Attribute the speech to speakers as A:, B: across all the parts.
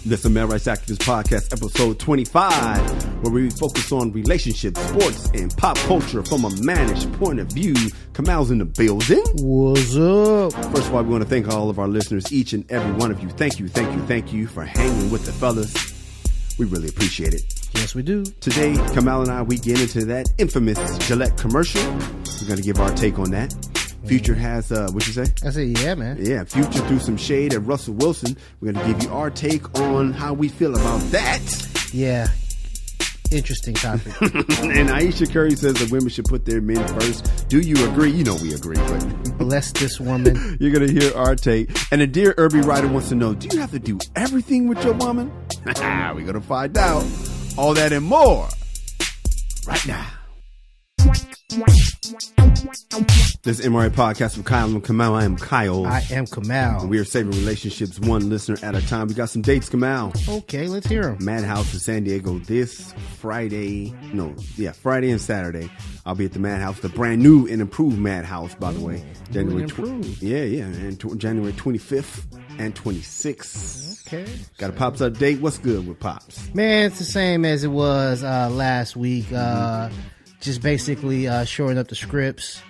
A: This is Male Rights Activist Podcast, episode 25, where we focus on relationships, sports, and pop culture from a mannish point of view. Kamal's in the building.
B: What's up?
A: First of all, we want to thank all of our listeners, each and every one of you. Thank you for hanging with the fellas. We really appreciate it.
B: Yes, we do.
A: Today, Kamal and I, we get into that infamous Gillette commercial. We're going to give our take on that. Future has, what'd you say?
B: I said, yeah, man.
A: Yeah, Future threw some shade at Russell Wilson. We're going to give you our take on how we feel about that.
B: Yeah. Interesting topic.
A: And Ayesha Curry says that women should put their men first. Do you agree? You know we agree, but
B: bless this woman.
A: You're going to hear our take. And a Dear Irby writer wants to know, do you have to do everything with your woman? We're going to find out. All that and more right now. This is MRA Podcast with Kyle and Kamal. I am Kyle.
B: I am Kamal.
A: And we are saving relationships one listener at a time. We got some dates, Kamal.
B: Okay, let's hear them.
A: Madhouse in San Diego this Friday. Friday and Saturday. I'll be at the Madhouse, the brand new and improved Madhouse, by the way. January and January 25th and 26th.
B: Okay.
A: Got a Pops update. What's good with Pops?
B: Man, it's the same as it was last week. Just basically shoring up the scripts.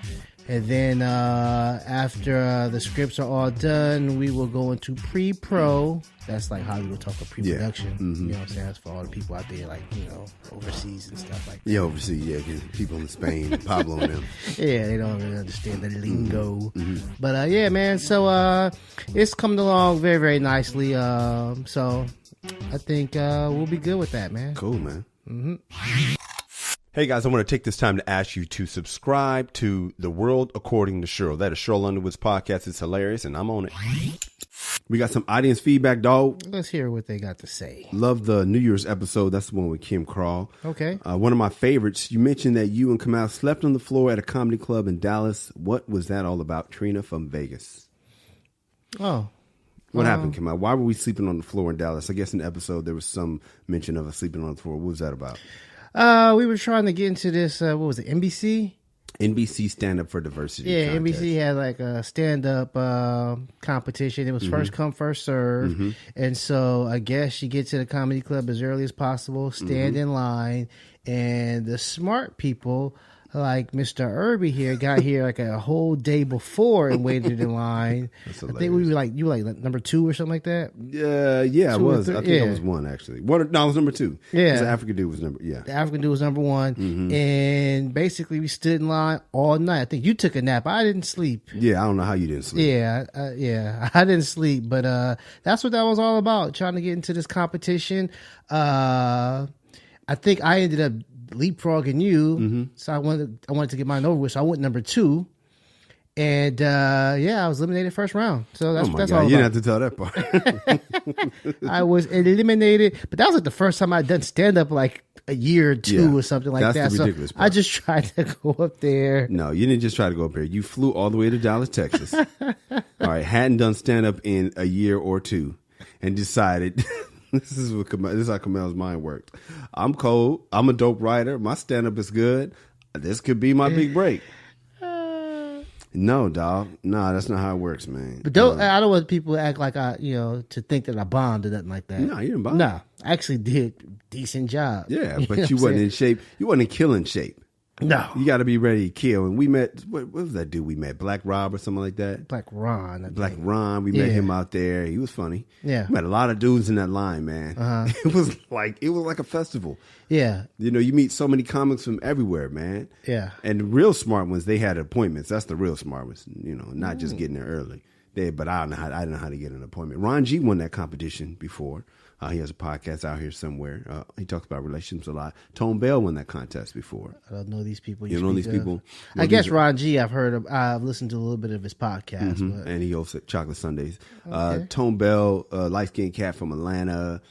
B: And then after the scripts are all done, we will go into pre-pro. That's like Hollywood talk of pre-production. Yeah. Mm-hmm. You know what I'm saying? That's for all the people out there, like, overseas and stuff like that.
A: Yeah, overseas, yeah. People in Spain, Pablo and them.
B: Yeah, they don't really understand the lingo. Mm-hmm. But yeah, man. So it's coming along very, very nicely. So I think we'll be good with that, man.
A: Cool, man.
B: Mm-hmm.
A: Hey guys, I want to take this time to ask you to subscribe to The World According to Cheryl. That is Cheryl Underwood's podcast. It's hilarious, and I'm on it. We got some audience feedback, dog.
B: Let's hear what they got to say.
A: Love the New Year's episode. That's the one with Kim Crawl.
B: Okay.
A: One of my favorites. You mentioned that you and Kamal slept on the floor at a comedy club in Dallas. What was that all about? Trina from Vegas.
B: Oh.
A: What happened, Kamal? Why were we sleeping on the floor in Dallas? I guess in the episode there was some mention of us sleeping on the floor. What was that about?
B: We were trying to get into this, what was it, NBC?
A: NBC Stand Up for Diversity.
B: Yeah,
A: contest.
B: NBC had like a stand-up competition. It was first come, first serve. Mm-hmm. And so I guess you get to the comedy club as early as possible, stand in line, and the smart people like Mr. Irby here got here like a whole day before and waited in line. I think we were like, you were like number 2 or something like that.
A: Yeah, I was. I think I was 1 actually. No, I was number 2.
B: Yeah,
A: the African dude was number. Yeah,
B: the African dude was number 1, and basically we stood in line all night. I think you took a nap. I didn't sleep.
A: Yeah, I don't know how you didn't sleep.
B: Yeah, I didn't sleep, but that's what that was all about. Trying to get into this competition. I think I ended up leapfrogging you, so I wanted to get mine over with, so I went number 2, and I was eliminated first round. So that's
A: God.
B: all.
A: You didn't have to tell that part.
B: I was eliminated, but that was like the first time I'd done stand up like a year or 2 or something like that.
A: The ridiculous part.
B: I just tried to go up there.
A: No, you didn't just try to go up there. You flew all the way to Dallas, Texas. All right, hadn't done stand up in a year or 2, and decided. This is how Kamal's mind worked. I'm cold. I'm a dope writer. My stand-up is good. This could be my big break. No, dog. No, that's not how it works, man.
B: But I don't want people to act like to think that I bombed or nothing like that.
A: No, you didn't bomb.
B: No, I actually did a decent job.
A: Yeah, but you wasn't in shape. You wasn't in killing shape.
B: No.
A: You got to be ready to kill. And we met, what was that dude we met? Black Rob or something like that?
B: Black Ron.
A: Ron. We met him out there. He was funny.
B: Yeah.
A: We met a lot of dudes in that line, man. Uh-huh. It was like a festival.
B: Yeah. You
A: meet so many comics from everywhere, man.
B: Yeah.
A: And the real smart ones, they had appointments. That's the real smart ones, not just getting there early. But I didn't know how to get an appointment. Ron G won that competition before. He has a podcast out here somewhere. He talks about relationships a lot. Tone Bell won that contest before.
B: I don't know these people.
A: You know these people?
B: I guess Ron G, I've listened to a little bit of his podcast. But...
A: And he hosts Chocolate Sundays.
B: Okay.
A: Tone Bell, light-skinned cat from Atlanta.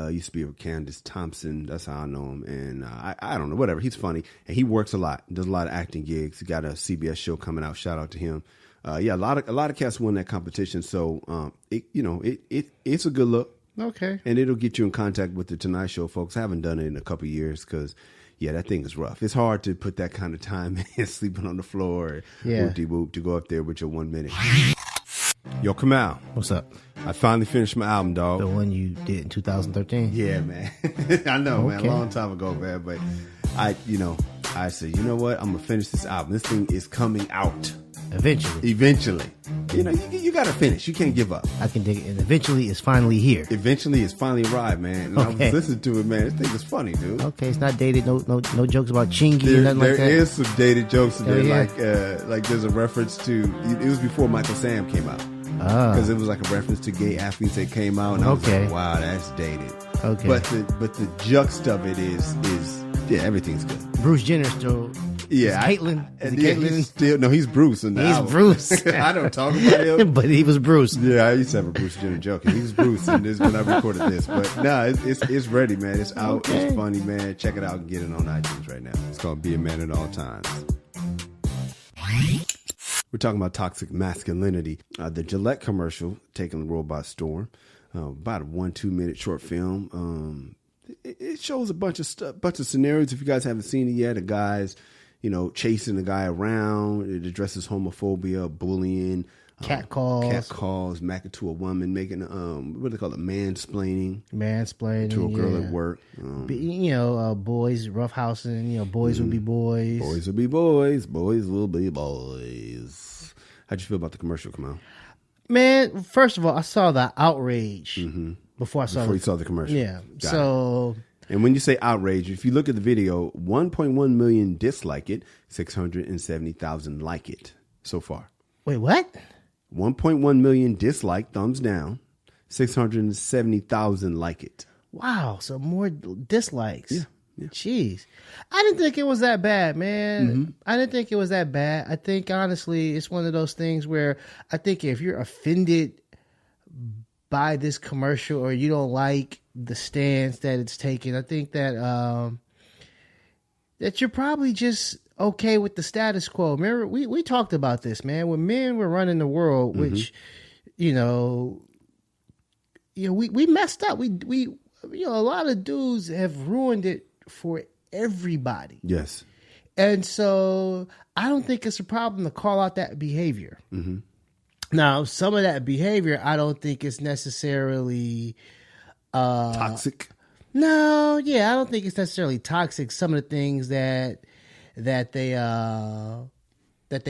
A: Used to be with Candace Thompson. That's how I know him. And I don't know, whatever. He's funny. And he works a lot. Does a lot of acting gigs. He got a CBS show coming out. Shout out to him. A lot of cats won that competition. So, it's a good look.
B: Okay.
A: And it'll get you in contact with the Tonight Show folks. I haven't done it in a couple of years because, that thing is rough. It's hard to put that kind of time in, sleeping on the floor, whoop-de-whoop, to go up there with your 1 minute. Yo, Kamal.
B: What's up?
A: I finally finished my album, dog.
B: The one you did in 2013?
A: Yeah, man. I know, man. A long time ago, man. But I said, you know what? I'm going to finish this album. This thing is coming out. Eventually. You know, you got to finish. You can't give up.
B: I can dig it. And eventually it's finally here.
A: Eventually it's finally arrived, man. And I was listening to it, man. This thing is funny, dude.
B: Okay, it's not dated. No jokes about Chingy or nothing like that.
A: There is some dated jokes in there. Like there's a reference to, it was before Michael Sam came out. Because it was like a reference to gay athletes that came out. And I was like, wow, that's dated. Okay. But the juxt of it is everything's good.
B: Bruce Jenner still...
A: Yeah,
B: Caitlyn.
A: He's Bruce.
B: He's Bruce.
A: I don't talk about him,
B: but he was Bruce.
A: Yeah, I used to have a Bruce Jenner joke. He was Bruce, and this when I recorded this. But no, it's ready, man. It's out. Okay. It's funny, man. Check it out and get it on iTunes right now. It's called "Be a Man at All Times." We're talking about toxic masculinity. The Gillette commercial taking the world by storm. About a 1-2 minute short film. It shows a bunch of scenarios. If you guys haven't seen it yet, a guy's chasing a guy around. It addresses homophobia, bullying, catcalls, macking to a woman, making what do they call it, mansplaining to a girl at work.
B: Boys roughhousing. Boys will be boys.
A: Boys will be boys. Boys will be boys. How'd you feel about the commercial, Kamal?
B: Man, first of all, I saw the outrage before you
A: saw the commercial.
B: Yeah. So.
A: And when you say outrage, if you look at the video, 1.1 million dislike it, 670,000 like it so far.
B: Wait, what?
A: 1.1 million dislike, thumbs down, 670,000 like it.
B: Wow, so more dislikes.
A: Yeah.
B: Jeez. I didn't think it was that bad, man. I didn't think it was that bad. I think, honestly, it's one of those things where I think if you're offended by this commercial or you don't like the stance that it's taking, I think that that you're probably just okay with the status quo. Remember, we talked about this, man. When men were running the world, which we messed up. We a lot of dudes have ruined it for everybody.
A: Yes.
B: And so I don't think it's a problem to call out that behavior. Now, some of that behavior, I don't think it's necessarily
A: toxic.
B: No, I don't think it's necessarily toxic. Some of the things that they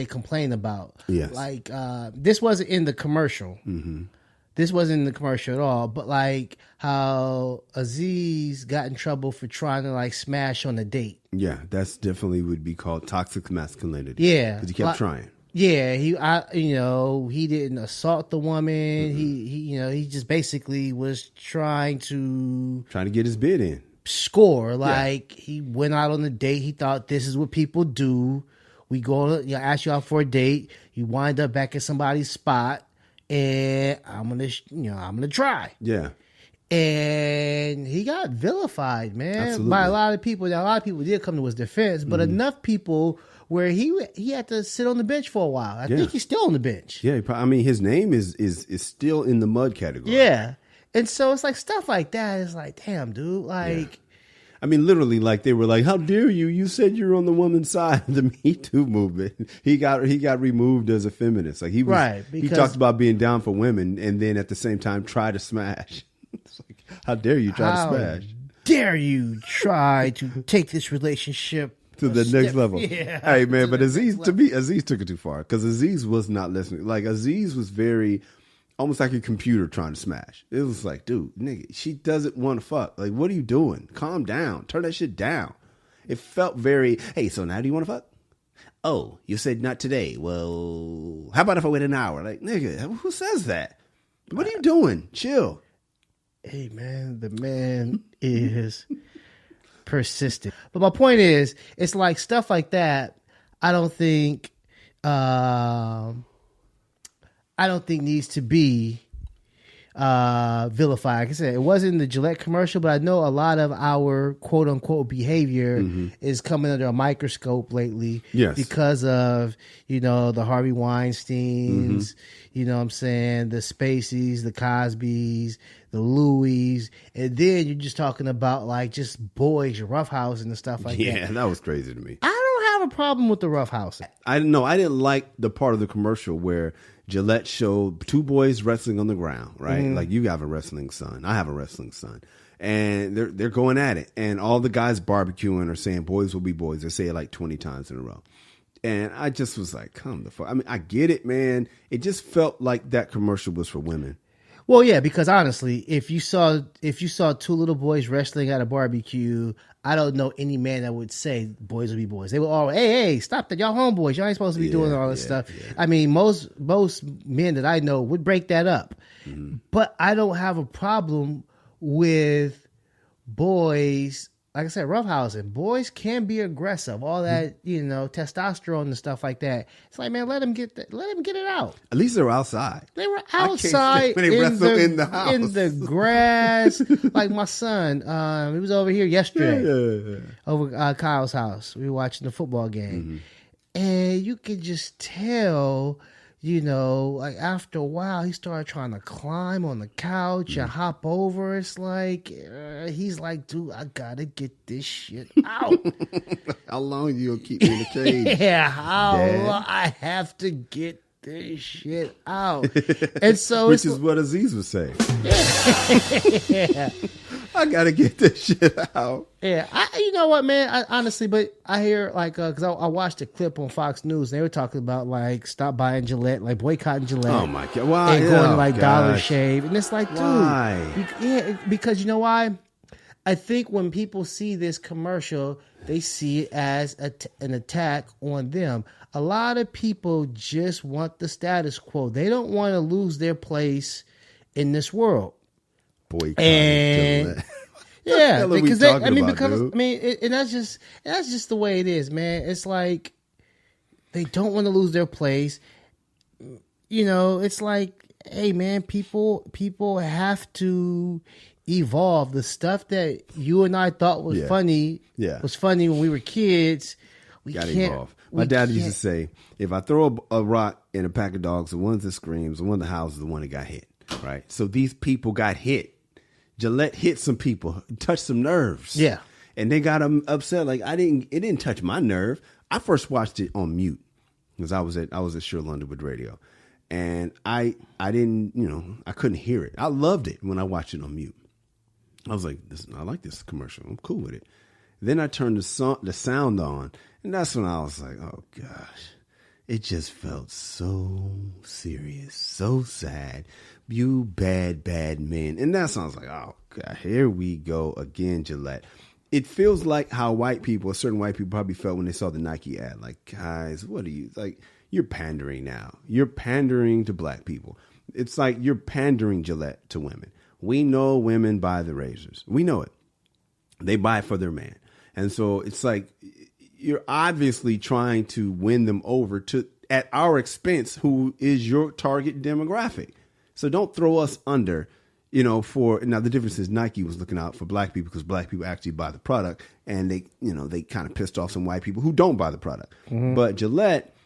B: complain about.
A: Yes.
B: Like this wasn't in the commercial. This wasn't in the commercial at all. But like how Aziz got in trouble for trying to like smash on a date.
A: Yeah, that's definitely would be called toxic masculinity.
B: Yeah,
A: because he kept trying.
B: Yeah, he didn't assault the woman. He just basically was trying to
A: get his bid in.
B: Score. Like he went out on a date. He thought this is what people do. We go to ask you out for a date. You wind up back at somebody's spot, and I'm gonna try.
A: Yeah.
B: And he got vilified, man,
A: Absolutely.
B: by a lot of people. Now, a lot of people did come to his defense, but enough people where he had to sit on the bench for a while. I think he's still on the bench.
A: Yeah, I mean, his name is still in the mud category.
B: Yeah, and so it's like stuff like that. It's like, damn, dude, like. Yeah.
A: I mean, literally, like they were like, "How dare you? You said you're on the woman's side of the Me Too movement." He got removed as a feminist. Like he was, right? He talked about being down for women, and then at the same time try to smash. It's like, how dare you try to smash?
B: Dare you try to take this relationship
A: to the next level?
B: Yeah.
A: Hey man, but Aziz took it too far because Aziz was not listening. Like Aziz was very almost like a computer trying to smash. It was like, dude, nigga, she doesn't want to fuck. Like, what are you doing? Calm down. Turn that shit down. It felt very, hey, so now do you want to fuck? Oh, you said not today. Well, how about if I wait an hour? Like, nigga, who says that? What are you doing? Chill.
B: Hey, man, the man is persistent. But my point is, it's like stuff like that, I don't think needs to be vilified. Like I said, it wasn't the Gillette commercial, but I know a lot of our quote unquote behavior is coming under a microscope lately.
A: Yes.
B: Because of, the Harvey Weinsteins, you know what I'm saying, the Spaceys, the Cosbys, the Louis, and then you're just talking about like just boys, roughhousing and stuff like that.
A: Yeah, that was crazy to me.
B: I don't have a problem with the roughhousing.
A: I didn't like the part of the commercial where Gillette showed 2 boys wrestling on the ground, right? Like you have a wrestling son. I have a wrestling son. And they're going at it. And all the guys barbecuing are saying boys will be boys. They say it like 20 times in a row. And I just was like, come the fuck. I mean, I get it, man. It just felt like that commercial was for women.
B: Well, yeah, because honestly, if you saw 2 little boys wrestling at a barbecue, I don't know any man that would say boys will be boys. They would all, hey, stop that, y'all homeboys, y'all ain't supposed to be doing all this stuff. Yeah. I mean, most men that I know would break that up, but I don't have a problem with boys. Like I said, roughhousing. Boys can be aggressive. All that, testosterone and stuff like that. It's like, man, let them get it out.
A: At least they're outside.
B: They were outside
A: when they wrestle in the house,
B: in the grass. Like my son, he was over here yesterday, over Kyle's house. We were watching the football game, and you could just tell. Like after a while, he started trying to climb on the couch and hop over. It's like, he's like, dude, I gotta get this shit out.
A: How long you gonna keep me in the cage?
B: Yeah, how long? I have to get this shit out. And so
A: which is what Aziz was saying.
B: Yeah.
A: I gotta get this shit out.
B: Yeah, you know what, man? Honestly, but I hear because I watched a clip on Fox News. And they were talking about like stop buying Gillette, like boycotting Gillette.
A: Oh my god! Why?
B: And going to like Dollar Shave, and it's like, dude,
A: why?
B: Because you know why? I think when people see this commercial, they see it as an attack on them. A lot of people just want the status quo. They don't want to lose their place in this world.
A: Boycotting Gillette.
B: Yeah, because
A: and
B: that's just the way it is, man. It's like they don't want to lose their place. It's like, hey, man, people have to evolve. The stuff that you and I thought was funny was funny when we were kids. We
A: got to evolve. My dad used to say, if I throw a rock in a pack of dogs, the one that screams, the one that howls is the one that got hit. Right? So these people got hit. Gillette hit some people, touched some nerves.
B: Yeah.
A: And they got them upset. Like, it didn't touch my nerve. I first watched it on mute because I was at Sure Londonwood Radio. And I didn't, I couldn't hear it. I loved it when I watched it on mute. I was like, I like this commercial. I'm cool with it. Then I turned the sound on, and that's when I was like, oh gosh. It just felt so serious, so sad. You bad, bad men. And that sounds like, oh, God, here we go again, Gillette. It feels like how certain white people probably felt when they saw the Nike ad. Like, guys, what are you, like, you're pandering now. You're pandering to black people. It's like you're pandering, Gillette, to women. We know women buy the razors. We know it. They buy it for their man. And so it's like, you're obviously trying to win them over at our expense, who is your target demographic. So don't throw us under, now the difference is Nike was looking out for black people because black people actually buy the product, and they kind of pissed off some white people who don't buy the product. Mm-hmm. But Gillette,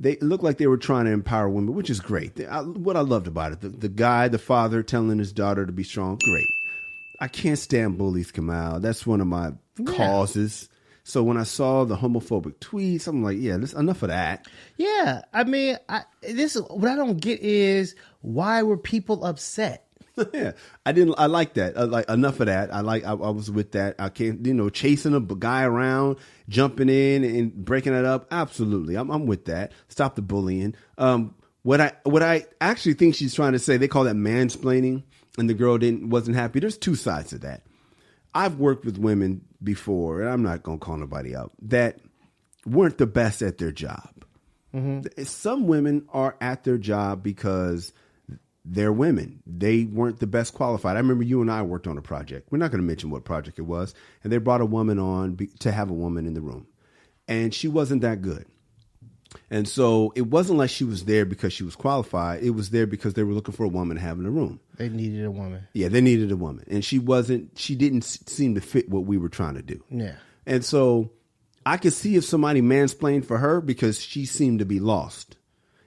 A: they looked like they were trying to empower women, which is great. What I loved about it, the father telling his daughter to be strong, great. I can't stand bullies, Kamal. That's one of my causes. So when I saw the homophobic tweets, I'm like, yeah, this enough of that.
B: Yeah, I mean, what I don't get is why were people upset?
A: Yeah, I like that. Like enough of that. I was with that. I can't, chasing a guy around, jumping in and breaking it up. Absolutely, I'm with that. Stop the bullying. What I actually think she's trying to say, they call that mansplaining, and the girl wasn't happy. There's two sides to that. I've worked with women before, and I'm not going to call nobody out, that weren't the best at their job. Mm-hmm. Some women are at their job because they're women. They weren't the best qualified. I remember you and I worked on a project. We're not going to mention what project it was. And they brought a woman on to have a woman in the room. And she wasn't that good. And so it wasn't like she was there because she was qualified. It was there because they were looking for a woman to have in the room.
B: They needed a woman.
A: Yeah, they needed a woman. And she didn't seem to fit what we were trying to do.
B: Yeah.
A: And so I could see if somebody mansplained for her because she seemed to be lost.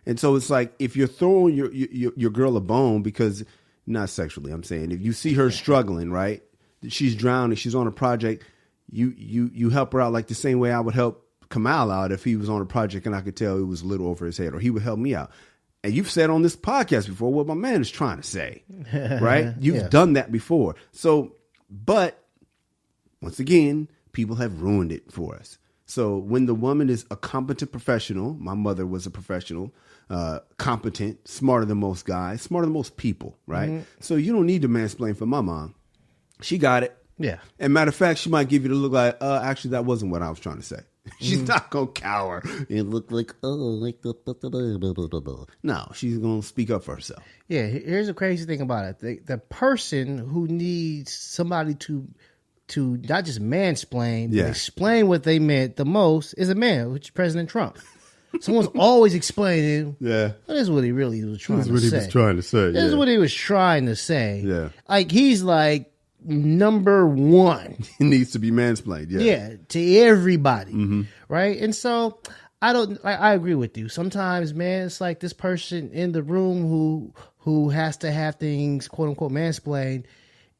A: And so it's like, if you're throwing your girl a bone because, not sexually, I'm saying, if you see her struggling, right, she's drowning, she's on a project, you help her out like the same way I would help Kamal out if he was on a project and I could tell it was a little over his head, or he would help me out. And you've said on this podcast before what my man is trying to say, right? You've done that before. So, but once again, people have ruined it for us. So when the woman is a competent professional, my mother was a professional, competent, smarter than most guys, smarter than most people, right? Mm-hmm. So you don't need to mansplain for my mom. She got it.
B: Yeah.
A: And matter of fact, she might give you the look like, actually, that wasn't what I was trying to say. She's not going to cower and look like, no, she's going to speak up for herself.
B: Yeah, here's the crazy thing about it. The person who needs somebody to not just mansplain, but explain what they meant the most is a man, which is President Trump. Someone's always explaining, this is what he really was trying to say. This is what he was trying to say.
A: Yeah.
B: Like, he's like, number one.
A: He needs to be mansplained.
B: Yeah, to everybody, right? And so I agree with you. Sometimes, man, it's like this person in the room who has to have things quote unquote mansplained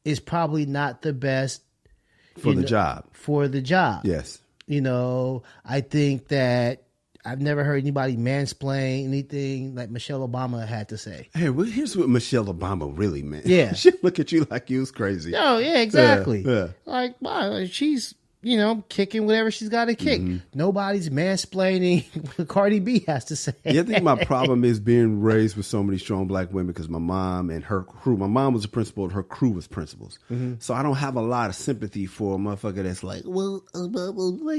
B: is probably not the best
A: for the job.
B: For the job,
A: yes.
B: I think that I've never heard anybody mansplain anything like Michelle Obama had to say.
A: Hey, well, here's what Michelle Obama really meant.
B: Yeah.
A: She look at you like you was crazy.
B: Oh, yeah, exactly.
A: Yeah.
B: Like, wow, she's, kicking whatever she's got to kick. Nobody's mansplaining what Cardi B has to say.
A: Yeah, I think my problem is being raised with so many strong black women because my mom and her crew, my mom was a principal and her crew was principals. So I don't have a lot of sympathy for a motherfucker that's like,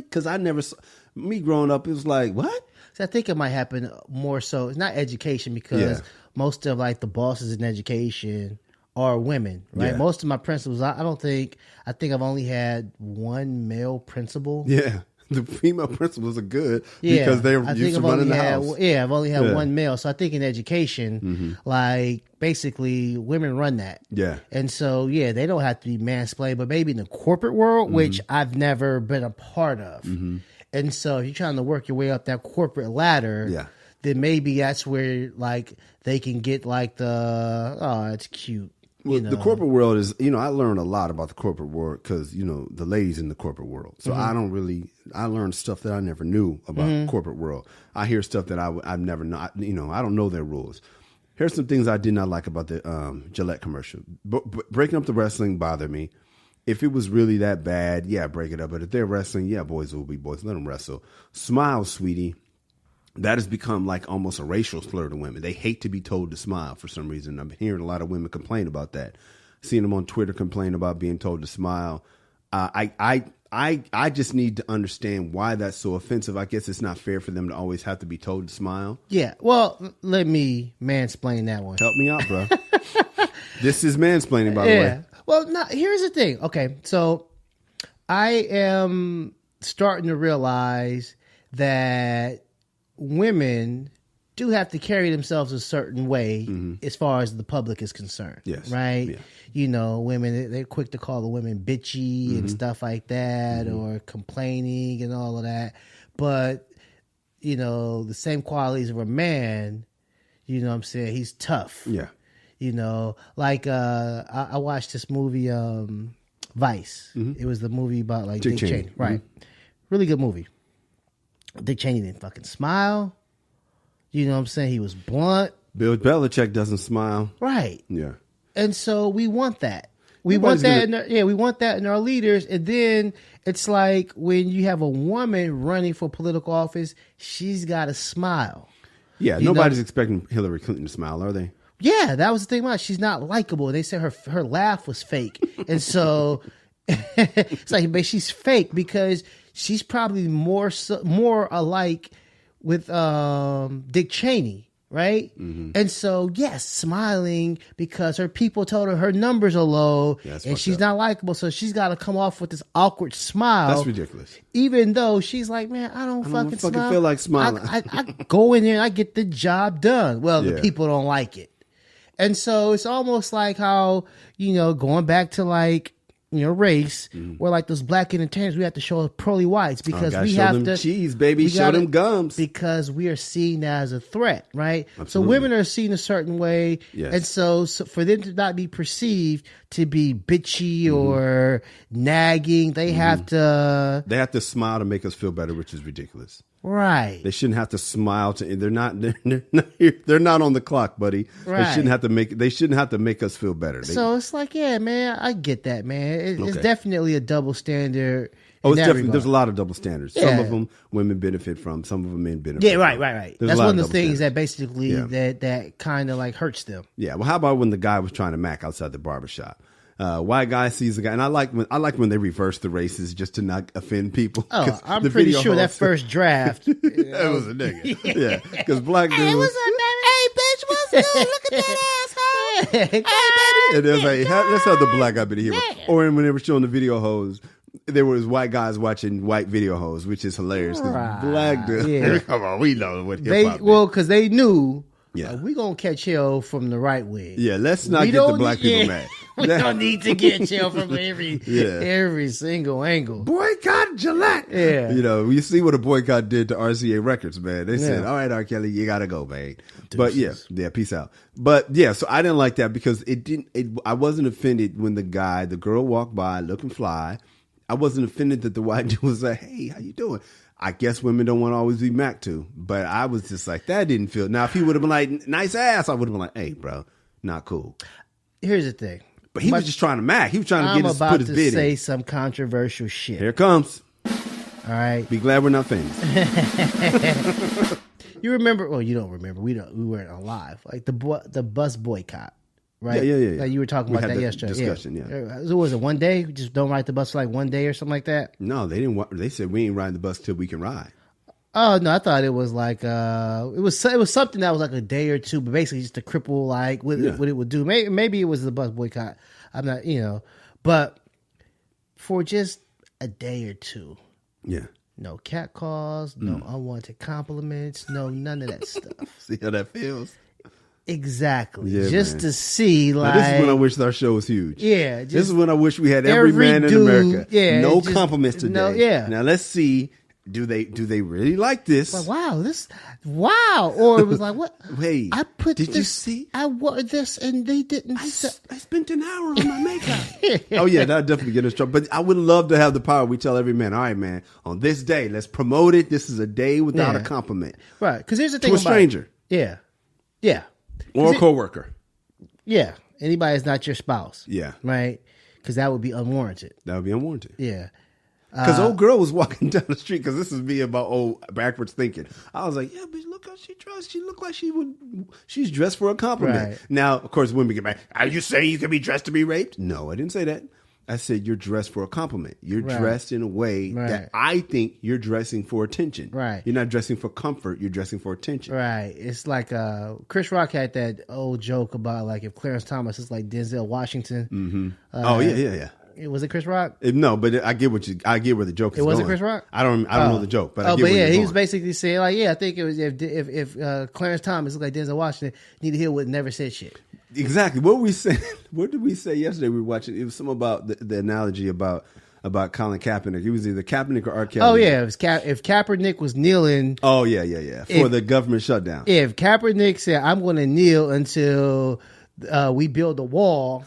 A: because I never saw, me growing up, it was like, what?
B: So I think it might happen more so. It's not education because most of like the bosses in education are women, right?
A: Yeah.
B: Most of my principals, I think I've only had one male principal.
A: Yeah. The female principals are good because they're used to running the house.
B: Yeah, I've only had one male. So I think in education, like basically women run that.
A: Yeah.
B: And so, they don't have to be mansplained, but maybe in the corporate world, which I've never been a part of. And so if you're trying to work your way up that corporate ladder, then maybe that's where like they can get like it's cute.
A: Well, the corporate world is, I learned a lot about the corporate world because, the ladies in the corporate world. So I learned stuff that I never knew about the corporate world. I hear stuff that I've never known, I don't know their rules. Here's some things I did not like about the Gillette commercial. Breaking up the wrestling bothered me. If it was really that bad, break it up. But if they're wrestling, boys will be boys. Let them wrestle. Smile, sweetie. That has become like almost a racial slur to women. They hate to be told to smile for some reason. I'm hearing a lot of women complain about that. Seeing them on Twitter complain about being told to smile. I just need to understand why that's so offensive. I guess it's not fair for them to always have to be told to smile.
B: Yeah. Well, let me mansplain that one.
A: Help me out, bro. This is mansplaining, by the way.
B: Well, here's the thing. Okay, so I am starting to realize that women do have to carry themselves a certain way as far as the public is concerned.
A: Yes.
B: Right? Yeah. Women, they're quick to call the women bitchy and stuff like that or complaining and all of that. But, the same qualities of a man, what I'm saying? He's tough.
A: Yeah.
B: Like I watched this movie, Vice. It was the movie about like Dick Cheney. Right. Really good movie. Dick Cheney didn't fucking smile. You know what I'm saying? He was blunt.
A: Bill Belichick doesn't smile.
B: Right.
A: Yeah.
B: And so we want that. We want that in our leaders. And then it's like when you have a woman running for political office, she's got to smile.
A: Yeah. Nobody's expecting Hillary Clinton to smile, are they?
B: Yeah, that was the thing about it. She's not likable. They said her laugh was fake. And so it's like, but she's fake because she's probably more alike with Dick Cheney, right? And so, yes, smiling because her people told her numbers are low and she's not likable. So she's got to come off with this awkward smile.
A: That's ridiculous.
B: Even though she's like, man, I don't fucking smile.
A: Feel like smiling.
B: I go in there and I get the job done. Well, the people don't like it. And so it's almost like how, going back to like, race, where like those black entertainers, we have to show pearly whites because we have
A: them
B: to
A: cheese, baby, show them gums
B: because we are seen as a threat, right?
A: Absolutely.
B: So women are seen a certain way, and so for them to not be perceived to be bitchy or nagging, they have to
A: smile to make us feel better, which is ridiculous.
B: Right.
A: They shouldn't have to smile to. They're not. They're not on the clock, buddy.
B: Right.
A: They shouldn't have to make us feel better.
B: So it's like, yeah, man, I get that, man. It's definitely a double standard.
A: Oh, it's definitely. There's a lot of double standards.
B: Yeah.
A: Some of them women benefit from. Some of them men benefit.
B: Yeah, right.
A: There's
B: That's one of the
A: things
B: that basically that kind of like hurts them.
A: Yeah. Well, how about when the guy was trying to mac outside the barbershop? White guy sees a guy, and I like when they reverse the races just to not offend people.
B: Oh, I'm pretty sure that first draft
A: that was a nigga. Yeah, because black dude.
B: Hey, what's up, baby? Hey, bitch, what's good? Look at that asshole. Hey, baby.
A: And it was like, let's have the black guy be the hero. Or when they were showing the video hoes, there was white guys watching white video hoes, which is hilarious. Because black dude, come on, we know what hip hop.
B: Well, because they knew. Yeah, we gonna catch hell from the right way.
A: Yeah, let's not get the black people mad.
B: We don't need to get hell from every single angle.
A: Boycott Gillette.
B: Yeah,
A: you see what a boycott did to RCA Records, man. They said, "All right, R. Kelly, you gotta go, man." But yeah, peace out. But yeah, so I didn't like that because I wasn't offended when the girl walked by looking fly. I wasn't offended that the white dude was like, "Hey, how you doing?" I guess women don't want to always be mac to, but I was just like, that didn't feel. Now, if he would have been like, nice ass, I would have been like, hey, bro, not cool.
B: Here's the thing.
A: But he was just trying to mac. He was trying to put his bid in.
B: I'm about to say some controversial shit.
A: Here it comes.
B: All right.
A: Be glad we're not famous.
B: You remember? Well, you don't remember. We weren't alive. Like the bus boycott. Right?
A: Yeah.
B: Like you were talking about that yesterday.
A: Discussion, yeah.
B: So was it one day? Just don't ride the bus for like one day or something like that?
A: No, they didn't. They said we ain't riding the bus till we can ride.
B: Oh no, I thought it was like it was something that was like a day or two, but basically just to cripple like what it would do. Maybe it was the bus boycott. I'm not, but for just a day or two.
A: Yeah.
B: No cat calls, no unwanted compliments, no none of that stuff.
A: See how that feels?
B: Exactly.
A: Yeah,
B: just
A: man.
B: to see, like,
A: now, this is when I wish our show was huge.
B: Yeah.
A: This is when I wish we had every man in America.
B: Yeah.
A: No compliments today.
B: No, yeah.
A: Now let's see. Do they really like this?
B: Like, wow. Or it was like, what?
A: Wait. Did you see?
B: I wore this and they didn't.
A: I spent an hour on my makeup. Oh yeah, that'd definitely get us trouble. But I would love to have the power. We tell every man, all right, man, on this day, let's promote it. This is a day without a compliment.
B: Right. Because here's the thing
A: to a stranger.
B: Yeah. Yeah.
A: Or a coworker.
B: Yeah. Anybody that's not your spouse.
A: Yeah.
B: Right? Because that would be unwarranted.
A: That would be unwarranted.
B: Yeah.
A: Because old girl was walking down the street, because this is me about old backwards thinking. I was like, yeah, but look how she dressed. She looked like she's dressed for a compliment.
B: Right.
A: Now, of course, women get back. Are you saying you can be dressed to be raped? No, I didn't say that. I said you're dressed for a compliment. You're dressed in a way that I think you're dressing for attention.
B: Right.
A: You're not dressing for comfort. You're dressing for attention.
B: Right. It's like Chris Rock had that old joke about like if Clarence Thomas is like Denzel Washington.
A: Mm-hmm. Yeah.
B: Was it Chris Rock?
A: No, but I get where the joke is going.
B: It wasn't Chris Rock?
A: I don't know the joke, but I get where
B: he
A: going.
B: was basically saying like, I think it was if Clarence Thomas looked like Denzel Washington, Nita Hill would never said shit.
A: Exactly. What did we say yesterday? We were watching. It was something about the analogy about Colin Kaepernick. It was either Kaepernick or R. Kelly.
B: Oh yeah, if Kaepernick was kneeling.
A: Oh yeah. For the government shutdown.
B: If Kaepernick said, "I'm going to kneel until we build a wall."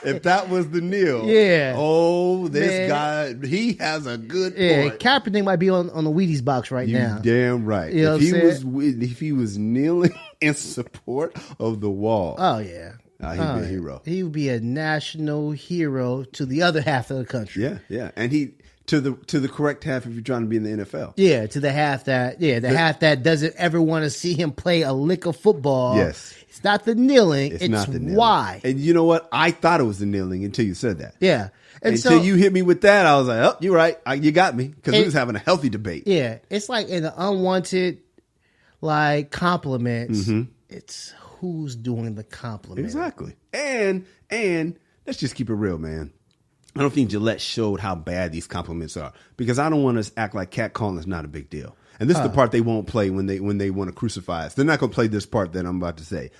A: If that was the kneel, this guy, he has a good point.
B: Yeah, Kaepernick might be on the Wheaties box now.
A: Damn right.
B: You know
A: if he was kneeling in support of the wall,
B: oh yeah,
A: he'd be a hero.
B: He would be a national hero to the other half of the country.
A: Yeah, and he to the correct half if you're trying to be in the NFL.
B: Yeah, to the half that half that doesn't ever want to see him play a lick of football.
A: Yes.
B: It's not the kneeling. It's
A: not the kneeling.
B: Why.
A: And you know what? I thought it was the kneeling until you said that.
B: Yeah. And
A: until you hit me with that, I was like, oh, you're right. You got me. Because we was having a healthy debate.
B: Yeah. It's like in the unwanted, like, compliments, it's who's doing the compliment.
A: Exactly. And let's just keep it real, man. I don't think Gillette showed how bad these compliments are. Because I don't want to act like catcalling is not a big deal. And this is the part they won't play when they want to crucify us. They're not going to play this part that I'm about to say.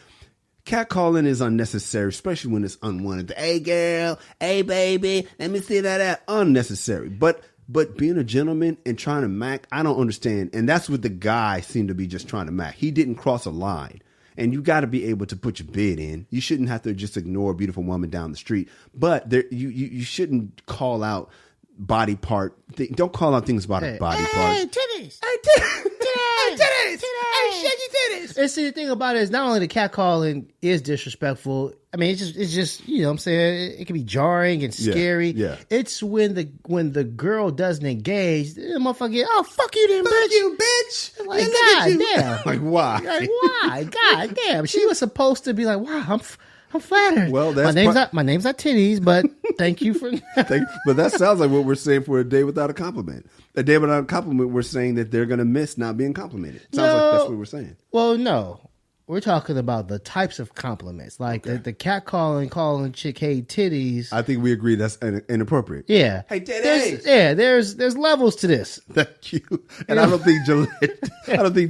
A: Catcalling is unnecessary, especially when it's unwanted. Hey, girl. Hey, baby. Let me see that out. Unnecessary. But being a gentleman and trying to mac, I don't understand. And that's what the guy seemed to be just trying to mac. He didn't cross a line. And you got to be able to put your bid in. You shouldn't have to just ignore a beautiful woman down the street. But you shouldn't call out body part. Don't call out things about a body part.
B: Hey, titties.
A: Hey, titties. Hey, shaky titties.
B: And see, the thing about it is not only the catcalling is disrespectful. I mean, it's just you know what I'm saying, it can be jarring and scary.
A: Yeah.
B: It's when the girl doesn't engage, the motherfucker, oh, fuck you then, bitch.
A: You, bitch.
B: Like,
A: God
B: damn.
A: Like, why?
B: Like, why? God damn. She was supposed to be like, wow, I'm flattered.
A: Well, that's
B: my name's not titties, but thank you for.
A: But that sounds like what we're saying for a day without a compliment. A day without a compliment, we're saying that they're going to miss not being complimented. Sounds like that's what we're saying.
B: Well, no. We're talking about the types of compliments, like the cat calling chick, hey, titties.
A: I think we agree that's inappropriate.
B: Yeah.
A: Hey, titties.
B: There's levels to this.
A: Thank you. And I don't think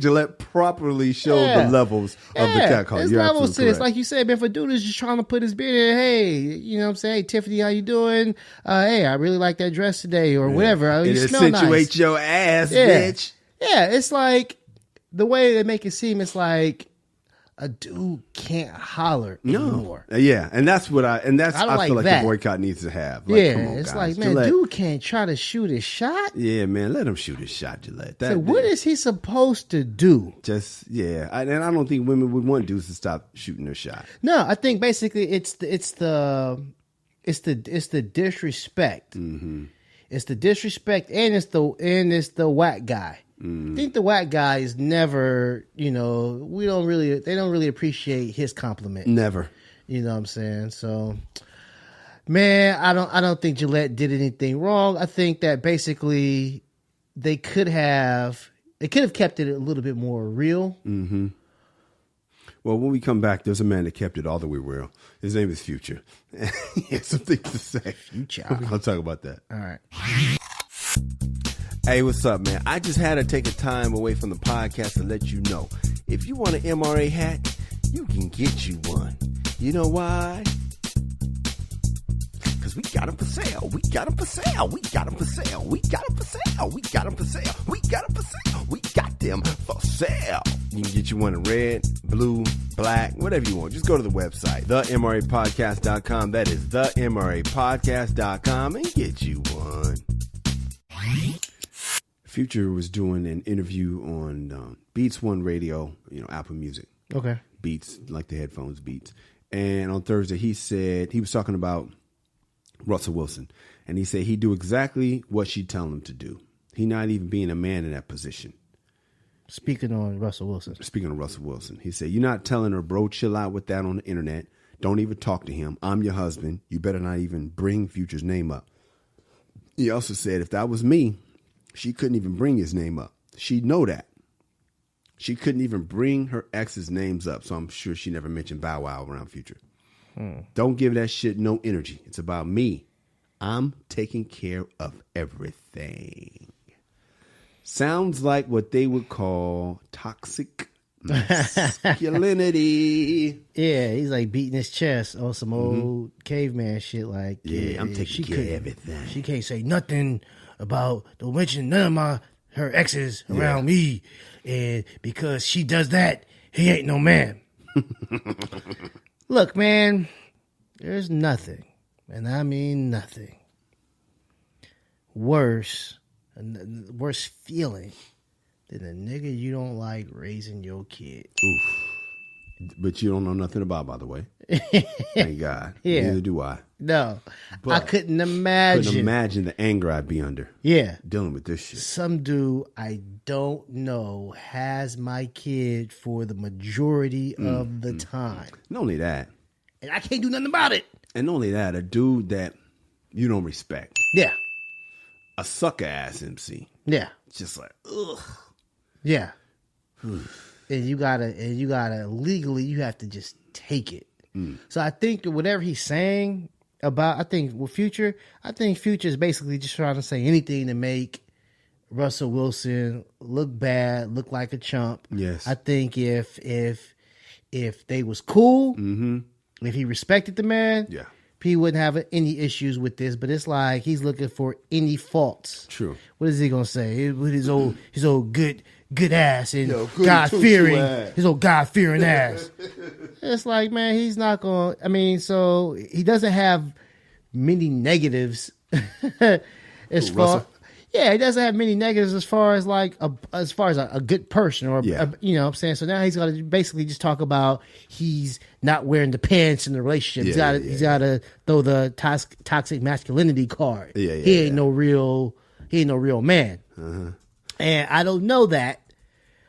A: Gillette properly showed the levels of the cat call.
B: There's levels to this. Like you said, man, if a dude is just trying to put his beard in, hey, you know what I'm saying? Hey, Tiffany, how you doing? Hey, I really like that dress today, or whatever. You smell nice.
A: Accentuate your ass, bitch.
B: Yeah, it's like the way they make it seem, it's like a dude can't holler anymore.
A: Yeah, and that's what I feel like
B: that.
A: the boycott needs to have. Like, come on,
B: it's
A: guys.
B: like, man,
A: Gillette.
B: Dude can't try to shoot his shot.
A: Yeah, man, let him shoot his shot, Gillette.
B: So what is he supposed to do?
A: And I don't think women would want dudes to stop shooting their shot.
B: No, I think basically it's the disrespect.
A: Mm-hmm.
B: It's the disrespect, and it's the whack guy. I think the whack guy is never, they don't really appreciate his compliment.
A: Never.
B: You know what I'm saying? So, man, I don't think Gillette did anything wrong. I think that basically they could have kept it a little bit more real.
A: Mm-hmm. Well, when we come back, there's a man that kept it all the way real. His name is Future. He has something to say.
B: Future.
A: I'll talk about that.
B: All right.
A: Hey, what's up, man? I just had to take a time away from the podcast to let you know. If you want an MRA hat, you can get you one. You know why? Because we got them for sale. We got them for sale. We got them for sale. We got them for sale. We got them for sale. We got them for sale. We got them for sale. You can get you one in red, blue, black, whatever you want. Just go to the website, themrapodcast.com. That is themrapodcast.com, and get you one. Future was doing an interview on Beats One Radio, Apple Music.
B: Okay.
A: Beats, like the headphones Beats. And on Thursday, he said, he was talking about Russell Wilson. And he said he'd do exactly what she'd tell him to do. He not even being a man in that position.
B: Speaking on Russell Wilson.
A: He said, you're not telling her, bro, chill out with that on the internet. Don't even talk to him. I'm your husband. You better not even bring Future's name up. He also said, if that was me, she couldn't even bring his name up. She'd know that. She couldn't even bring her ex's names up, so I'm sure she never mentioned Bow Wow around Future. Don't give that shit no energy. It's about me. I'm taking care of everything. Sounds like what they would call toxic masculinity.
B: Yeah, he's like beating his chest on some old caveman shit. Like,
A: I'm taking care of everything.
B: She can't say nothing about, don't mention none of her exes around me, and because she does that, he ain't no man. Look, man, there's nothing, and I mean nothing, worse feeling than a nigga you don't like raising your kid.
A: Oof. But you don't know nothing about, by the way. Thank God.
B: Yeah.
A: Neither do I.
B: No.
A: But
B: I couldn't imagine
A: the anger I'd be under.
B: Yeah.
A: Dealing with this shit.
B: Some dude I don't know has my kid for the majority of the time.
A: Not only that.
B: And I can't do nothing about it.
A: And not only that, a dude that you don't respect.
B: Yeah.
A: A sucker ass MC.
B: Yeah.
A: Just like, ugh.
B: Yeah. And you gotta legally, you have to just take it. So I think that whatever he's saying with Future is basically just trying to say anything to make Russell Wilson look bad, look like a chump.
A: Yes.
B: I think if they was cool, if he respected the man, he wouldn't have any issues with this. But it's like he's looking for any faults.
A: True.
B: What is he gonna say? With his old good ass and God-fearing, his old God-fearing ass. It's like, man, he's not going to, so he doesn't have many negatives as far.
A: Russell?
B: Yeah, he doesn't have many negatives as far as like a good person or you know what I'm saying. So now he's got to basically just talk about he's not wearing the pants in the relationship. He's got to throw the toxic masculinity card. He ain't no real man. And I don't know that.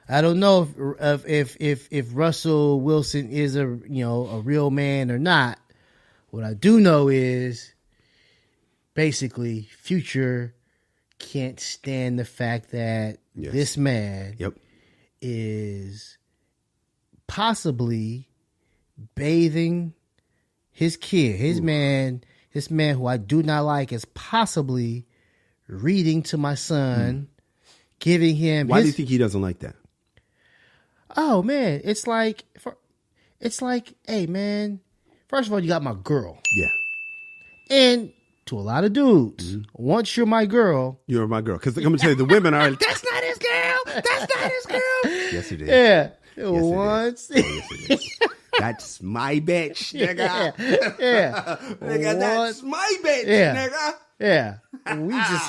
B: I don't know if Russell Wilson is a real man or not. What I do know is basically Future can't stand the fact that this man is possibly bathing his kid. This man who I do not like is possibly reading to my son, giving him.
A: Why do you think he doesn't like that?
B: Oh man, it's like, hey man, first of all, you got my girl.
A: Yeah.
B: And to a lot of dudes, once you're my girl,
A: you're my girl. Because I'm gonna tell you, the women are. That's not his girl. That's not his girl. Yes, it is.
B: Yeah.
A: Yes,
B: once.
A: Yes, it is. That's my bitch, nigga.
B: Yeah.
A: Nigga, that's my bitch, nigga.
B: Yeah.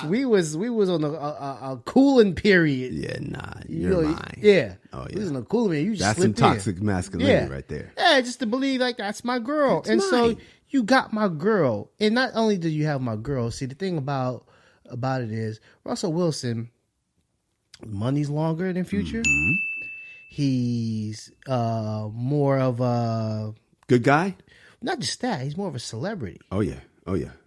B: We was on a cooling period.
A: Yeah, nah, you're mine.
B: Yeah.
A: Oh yeah.
B: We was on a cooling period. You just
A: that's some toxic masculinity right there.
B: Yeah, just to believe like that's my girl. That's mine. So you got my girl. And not only do you have my girl, see the thing about it is Russell Wilson, money's longer than Future. Mm-hmm. He's more of a
A: good guy.
B: Not just that, he's more of a celebrity.
A: Oh yeah.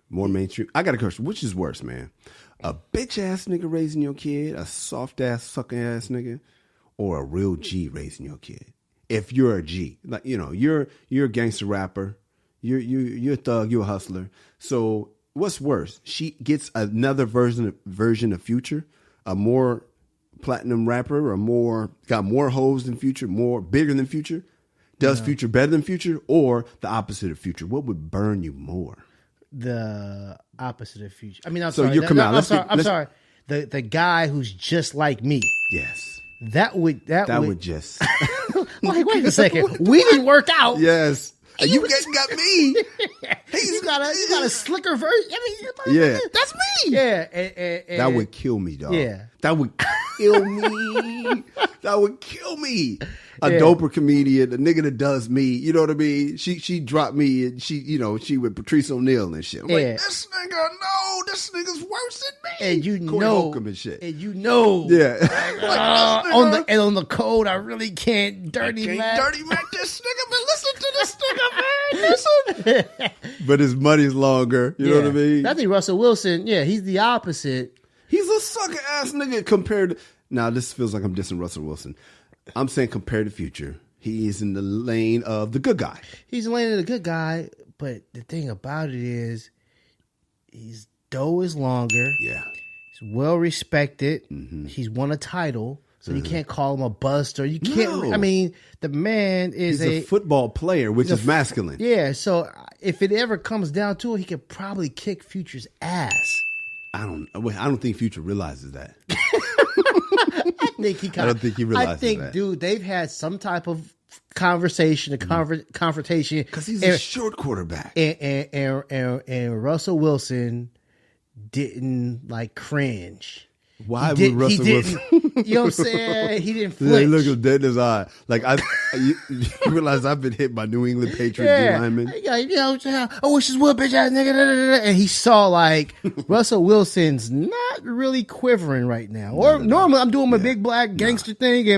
A: More mainstream. I got a question. Which is worse, man? A bitch ass nigga raising your kid, a soft ass sucking ass nigga, or a real G raising your kid? If you're a G, like you're a gangster rapper, you're a thug, you're a hustler. So what's worse? She gets another version of Future, a more platinum rapper, or got more hoes than Future, more bigger than Future. Does Future better than Future, or the opposite of Future? What would burn you more?
B: The opposite of Future. I mean, I'm
A: so
B: sorry.
A: You're coming out.
B: I'm sorry. The guy who's just like me.
A: Yes.
B: That would
A: just.
B: Like, wait a second. We didn't work out.
A: Yes. You got me.
B: You got a slicker version. I mean, that's me. Yeah. And
A: that would kill me, dog.
B: Yeah.
A: That would kill me. That would kill me. A doper comedian, a nigga that does me. You know what I mean? She dropped me and she with Patrice O'Neal and shit. I'm like, this nigga's worse than me.
B: And
A: Corey Holcomb and shit.
B: And
A: Yeah.
B: on the code, I really can't dirty Mac
A: this nigga, but listen to this nigga, man. Listen. But his money's longer. You know what I mean?
B: I think Russell Wilson, he's the opposite.
A: He's a sucker ass nigga compared to. Now, this feels like I'm dissing Russell Wilson. I'm saying compared to Future, he is in the lane of the good guy.
B: He's in the lane of the good guy, but the thing about it is, his dough is longer.
A: Yeah.
B: He's well respected. Mm-hmm. He's won a title, so you can't call him a buster. You can't. No. I mean, the man is
A: a football player, which is masculine.
B: Yeah. So if it ever comes down to it, he could probably kick Future's ass.
A: I don't think Future realizes that.
B: I don't think he realizes that. Dude, they've had some type of conversation, confrontation.
A: Because he's a short quarterback.
B: And Russell Wilson didn't cringe.
A: Why would Russell Wilson?
B: You know what I'm saying? He didn't flinch.
A: He looked dead in his eye. Like, you realize I've been hit by New England Patriots linemen.
B: I wish this would bitch ass nigga. And he saw Russell Wilson's not really quivering right now. Or normally I'm doing my big black gangster thing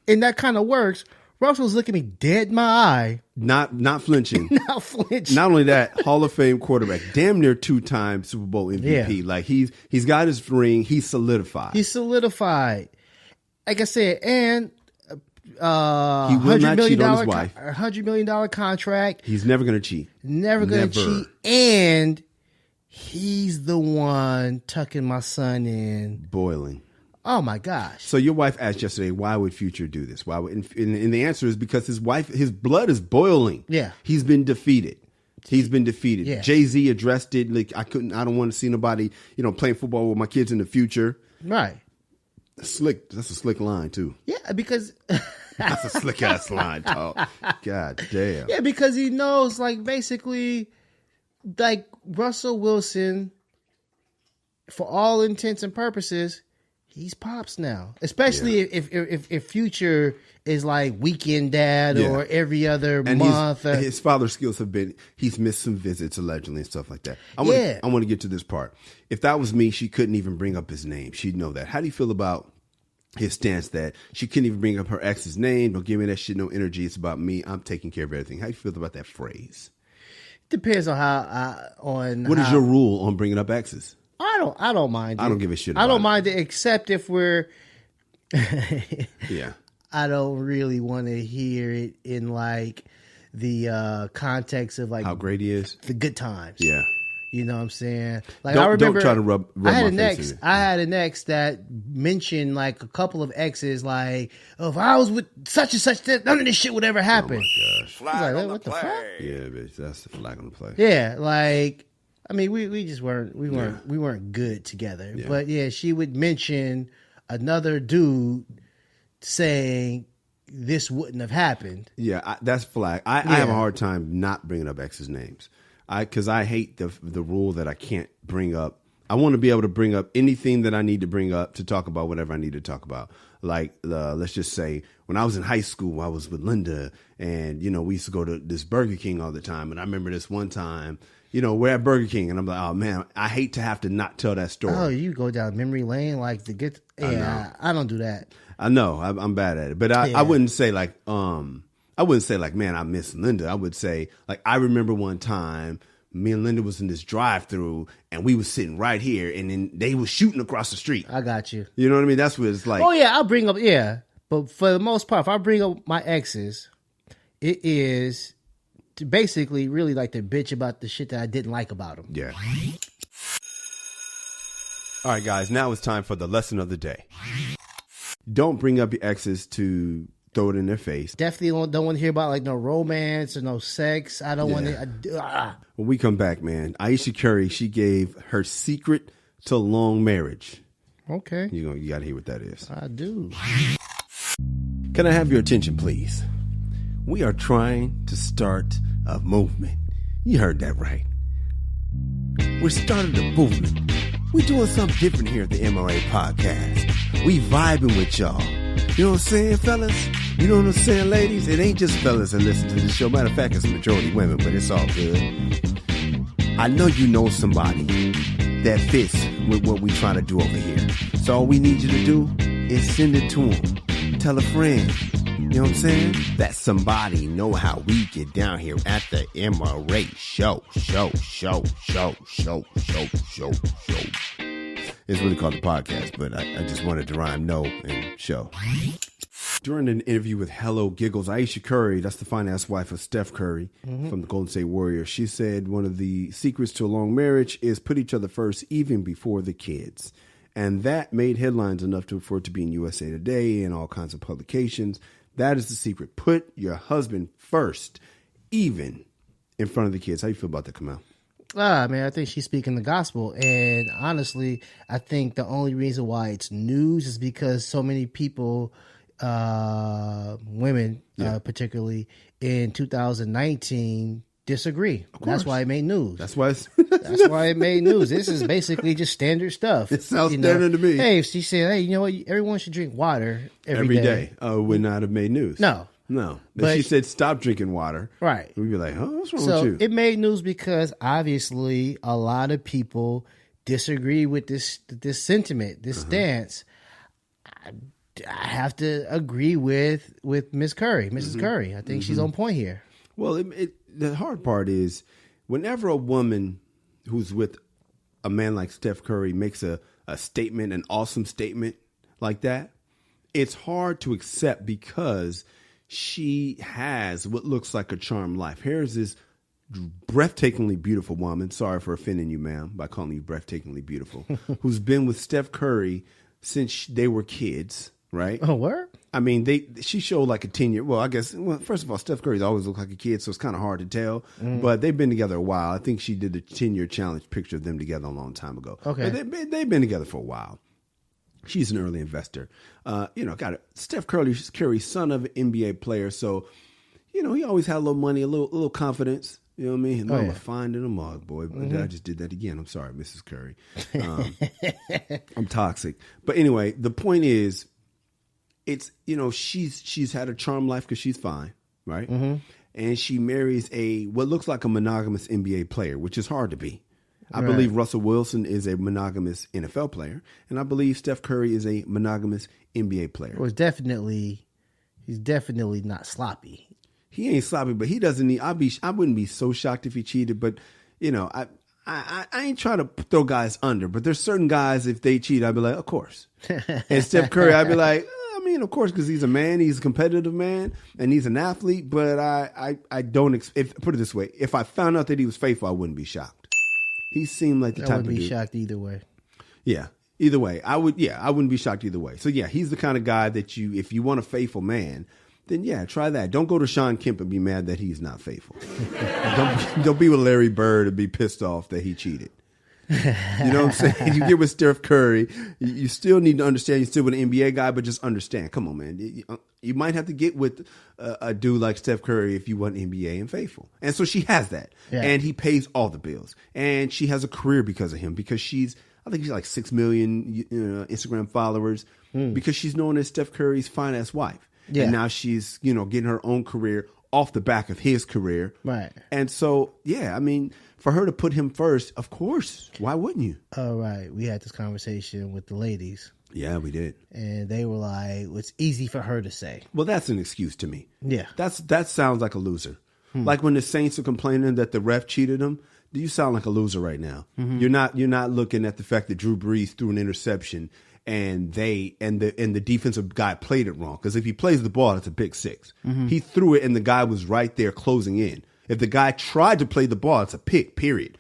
B: and that kind of works. Russell's looking me dead in my eye.
A: Not flinching.
B: Not flinching.
A: Not only that, Hall of Fame quarterback, damn near 2-time Super Bowl MVP. Yeah. Like he's got his ring. He's solidified. Like I said, and he will not cheat on his wife.
B: $100 million contract.
A: He's never going to cheat.
B: Never going to cheat. And he's the one tucking my son in.
A: Boiling.
B: Oh my gosh!
A: So your wife asked yesterday, "Why would Future do this? Why would?" And the answer is because his blood is boiling.
B: Yeah,
A: he's been defeated.
B: Yeah.
A: Jay-Z addressed it. Like I don't want to see nobody, playing football with my kids in the future.
B: Right.
A: Slick. That's a slick line too.
B: Yeah, because
A: that's a slick ass line, dog. God damn.
B: Yeah, because he knows, basically, Russell Wilson. for all intents and purposes, he's Pops now. Especially if Future is like weekend dad or every other month.
A: His father's skills have been, he's missed some visits allegedly and stuff like that. I want to get to this part. If that was me, she couldn't even bring up his name. She'd know that. How do you feel about his stance that she couldn't even bring up her ex's name? Don't give me that shit, no energy. It's about me. I'm taking care of everything. How do you feel about that phrase?
B: Depends on
A: What is your rule on bringing up exes?
B: I don't mind it.
A: I don't give a shit about
B: I don't mind it, except if we're
A: yeah.
B: I don't really want to hear it in like the context of like
A: how great he is,
B: the good times.
A: Yeah.
B: You know what I'm saying? Like
A: don't,
B: I remember,
A: don't try to rub
B: I had
A: my
B: an
A: face
B: ex.
A: in it.
B: I had an ex that mentioned like a couple of exes, like, oh, if I was with such and such, none of this shit would ever happen.
A: Oh my gosh!
C: Flag
B: like,
C: on
B: what
C: the
B: the
C: play.
B: fuck?
A: Yeah, bitch, that's the flag on the play.
B: Yeah, like I mean, we just weren't we weren't good together.
A: Yeah.
B: But yeah, she would mention another dude saying this wouldn't have happened.
A: Yeah, that's flag. I have a hard time not bringing up exes' names. Because I hate the rule that I can't bring up. I want to be able to bring up anything that I need to bring up to talk about whatever I need to talk about. Like, let's just say when I was in high school, I was with Linda, and we used to go to this Burger King all the time. And I remember this one time, we're at Burger King, and I'm like, oh man, I hate to have to not tell that story.
B: Oh, you go down memory lane like to get. Yeah, I don't do that.
A: I know I'm bad at it, but I wouldn't say like man, I miss Linda. I would say like I remember one time me and Linda was in this drive-through and we was sitting right here and then they was shooting across the street.
B: I got you.
A: You know what I mean? That's what it's like.
B: Oh yeah, I'll bring up but for the most part, if I bring up my exes, it is to basically really like to bitch about the shit that I didn't like about them.
A: Yeah. All right, guys. Now it's time for the lesson of the day. Don't bring up your exes to throw it in their face.
B: Definitely don't want to hear about like no romance or no sex. I don't want to.
A: When we come back, man, Ayesha Curry, she gave her secret to long marriage.
B: Okay.
A: You got to hear what that is.
B: I do.
A: Can I have your attention, please? We are trying to start a movement. You heard that right. We're starting a movement. We're doing something different here at the MRA podcast. We vibing with y'all. You know what I'm saying, fellas? You know what I'm saying, ladies? It ain't just fellas that listen to the show. Matter of fact, it's a majority women, but it's all good. I know you know somebody that fits with what we trying to do over here. So all we need you to do is send it to them. Tell a friend. You know what I'm saying? That somebody know how we get down here at the MRA show. It's really called the podcast, but I just wanted to rhyme no and show. During an interview with Hello Giggles, Ayesha Curry, that's the finance wife of Steph Curry from the Golden State Warriors, she said one of the secrets to a long marriage is put each other first even before the kids. And that made headlines enough for it to be in USA Today and all kinds of publications. That is the secret. Put your husband first, even in front of the kids. How you feel about that, Kamal?
B: Man, I think she's speaking the gospel. And honestly, I think the only reason why it's news is because so many people, women particularly, in 2019 disagree. That's why it made news.
A: That's why
B: it made news. This is basically just standard stuff.
A: It sounds standard to me.
B: Hey, she said, hey, you know what? Everyone should drink water every day.
A: Would not have made news.
B: No.
A: But she said stop drinking water.
B: Right.
A: We'd be like, huh? What's wrong with you?
B: It made news because obviously a lot of people disagree with this sentiment, this stance. I have to agree with Miss Curry, Mrs. Curry. I think she's on point here.
A: Well, the hard part is whenever a woman who's with a man like Steph Curry makes a statement, an awesome statement like that, it's hard to accept because she has what looks like a charmed life. Here's this breathtakingly beautiful woman. Sorry for offending you, ma'am, by calling you breathtakingly beautiful, who's been with Steph Curry since they were kids, right?
B: Oh, where?
A: I mean, she showed like a 10-year. Well, I guess, first of all, Steph Curry's always looked like a kid, so it's kind of hard to tell. But they've been together a while. I think she did the 10-year challenge picture of them together a long time ago.
B: Okay.
A: But they've been together for a while. She's an early investor. Got it. Steph Curry, son of an NBA player. So, he always had a little money, a little confidence. You know what I mean? His mama
B: yeah.
A: fine in a mug, boy. I just did that again. I'm sorry, Mrs. Curry. I'm toxic. But anyway, the point is, it's, she's had a charmed life because she's fine, right? And she marries what looks like a monogamous NBA player, which is hard to be. I believe Russell Wilson is a monogamous NFL player, and I believe Steph Curry is a monogamous NBA player.
B: Well, he's definitely not sloppy.
A: He ain't sloppy, but he doesn't need. I wouldn't be so shocked if he cheated, but I ain't trying to throw guys under. But there's certain guys, if they cheat, I'd be like, of course. And Steph Curry, I'd be like, of course, because he's a man, he's a competitive man, and he's an athlete. But I don't. Put it this way: if I found out that he was faithful, I wouldn't be shocked. He seemed like the type of dude. I wouldn't be
B: shocked either way.
A: Yeah, either way, I wouldn't be shocked either way. So yeah, he's the kind of guy that if you want a faithful man, then yeah, try that. Don't go to Sean Kemp and be mad that he's not faithful. don't be with Larry Bird and be pissed off that he cheated. You know what I'm saying? You get with Steph Curry, you still need to understand you're still with an NBA guy, but just understand. Come on, man. You might have to get with a dude like Steph Curry if you want NBA and faithful. And so she has that. Yeah. And he pays all the bills. And she has a career because of him, because I think she's like 6 million Instagram followers, because she's known as Steph Curry's fine-ass wife. Yeah. And now she's, getting her own career off the back of his career.
B: Right.
A: And so, yeah, for her to put him first, of course. Why wouldn't you?
B: All right. We had this conversation with the ladies.
A: Yeah, we did.
B: And they were like, it's easy for her to say.
A: Well, that's an excuse to me.
B: Yeah.
A: That sounds like a loser. Like when the Saints are complaining that the ref cheated them, you sound like a loser right now. You're not looking at the fact that Drew Brees threw an interception and the defensive guy played it wrong. Because if he plays the ball, it's a pick six. He threw it and the guy was right there closing in. If the guy tried to play the ball, it's a pick, period.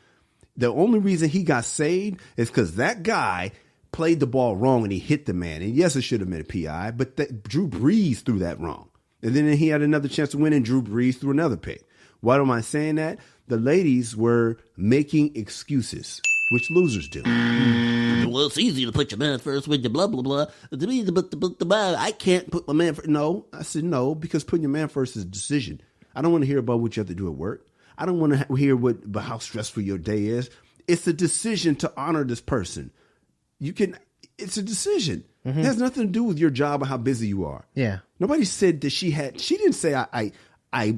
A: The only reason he got saved is because that guy played the ball wrong and he hit the man. And yes, it should have been a PI, but Drew Brees threw that wrong. And then he had another chance to win and Drew Brees threw another pick. Why am I saying that? The ladies were making excuses, which losers do.
C: Well, it's easy to put your man first with your blah, blah, blah.
A: I can't put my man first. No, I said no, because putting your man first is a decision. I don't want to hear about what you have to do at work. I don't want to hear about how stressful your day is. It's a decision to honor this person. It's a decision. It has nothing to do with your job or how busy you are.
B: Yeah.
A: Nobody said that she didn't say I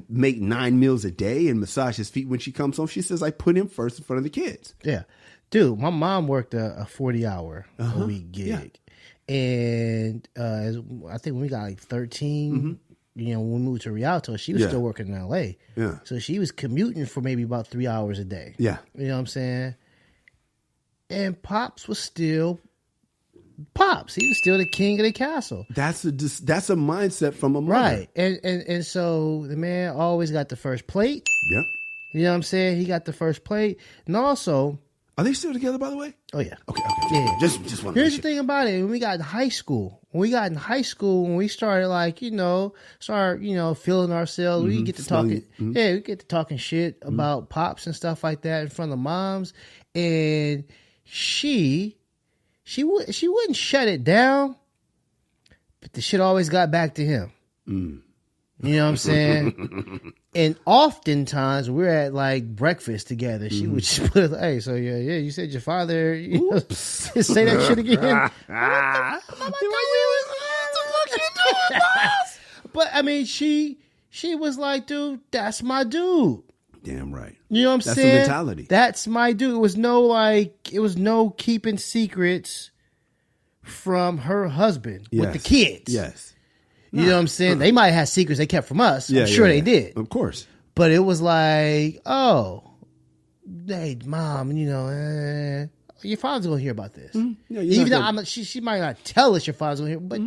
A: make 9 meals a day and massage his feet when she comes home. She says I put him first in front of the kids.
B: Yeah. Dude, my mom worked a 40-hour a week gig. Yeah. And I think when we got like 13, when we moved to Rialto, she was still working in L.A.
A: Yeah.
B: So she was commuting for maybe about 3 hours a day.
A: Yeah.
B: You know what I'm saying? And Pops was still Pops. He was still the king of the castle.
A: That's a mindset from a mother.
B: Right. And so the man always got the first plate.
A: Yep.
B: You know what I'm saying? He got the first plate. And also...
A: Are they still together, by the way?
B: Oh, yeah.
A: Okay.
B: Yeah.
A: Just want to
B: Here's the thing about it. When we got in high school, when we started feeling ourselves, we get to talking. Yeah, we get to talking shit about Pops and stuff like that in front of moms. And she wouldn't shut it down, but the shit always got back to him. You know what I'm saying? And oftentimes we're at like breakfast together. She would just put, hey, so yeah, you said your father, say that shit again. But I mean, she was like, dude, that's my dude.
A: Damn right.
B: You know what I'm saying?
A: That's the mentality.
B: That's my dude. It was no keeping secrets from her husband with the kids.
A: Yes.
B: You know what I'm saying? They might have secrets they kept from us. I'm sure they did.
A: Of course.
B: But it was like, oh, hey, Mom, your father's going to hear about this.
A: Yeah,
B: even though she might not tell us your father's going to hear, but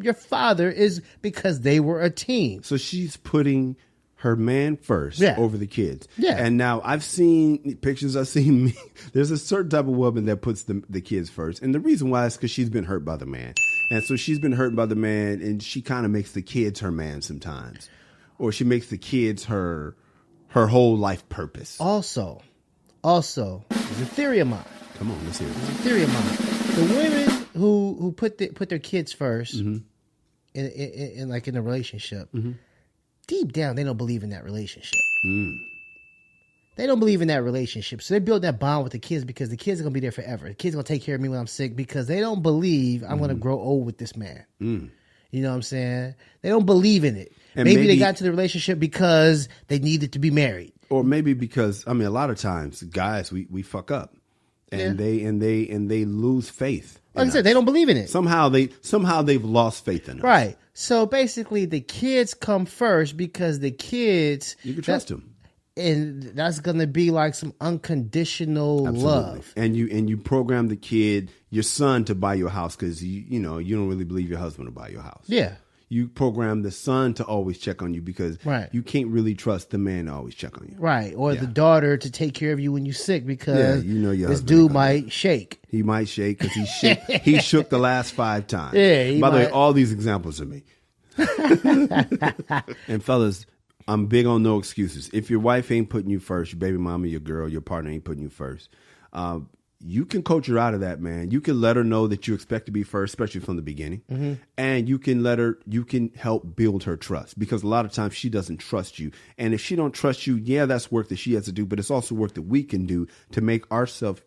B: your father is, because they were a team.
A: So she's putting her man first over the kids.
B: Yeah.
A: And now I've seen pictures. There's a certain type of woman that puts the kids first. And the reason why is because she's been hurt by the man. And so she's been hurt by the man, and she kind of makes the kids her man sometimes. Or she makes the kids her whole life purpose.
B: Also, there's a theory of mine.
A: Come on, let's hear it.
B: There's a theory of mine. The women who put their kids first in a relationship, deep down they don't believe in that relationship. They don't believe in that relationship. So they build that bond with the kids because the kids are going to be there forever. The kids are going to take care of me when I'm sick because they don't believe I'm going to grow old with this man. You know what I'm saying? They don't believe in it.
A: And
B: maybe they got into the relationship because they needed to be married.
A: Or maybe because, I mean, a lot of times, guys, we fuck up. And they lose faith.
B: Like I said, they don't believe in it.
A: Somehow they've lost faith in us.
B: Right. So basically the kids come first because the kids...
A: You can trust them.
B: And that's going to be like some unconditional love.
A: And you program the kid, your son, to buy your house because you don't really believe your husband will buy your house.
B: Yeah.
A: You program the son to always check on you because you can't really trust the man to always check on you.
B: Right. Or the daughter to take care of you when you're sick because
A: your
B: this dude might shake.
A: He might shake because he shook the last 5 times.
B: Yeah.
A: By the way, all these examples are me. And fellas, I'm big on no excuses. If your wife ain't putting you first, your baby mama, your girl, your partner ain't putting you first, you can coach her out of that, man. You can let her know that you expect to be first, especially from the beginning. And you can help build her trust because a lot of times she doesn't trust you. And if she don't trust you, that's work that she has to do, but it's also work that we can do to make ourselves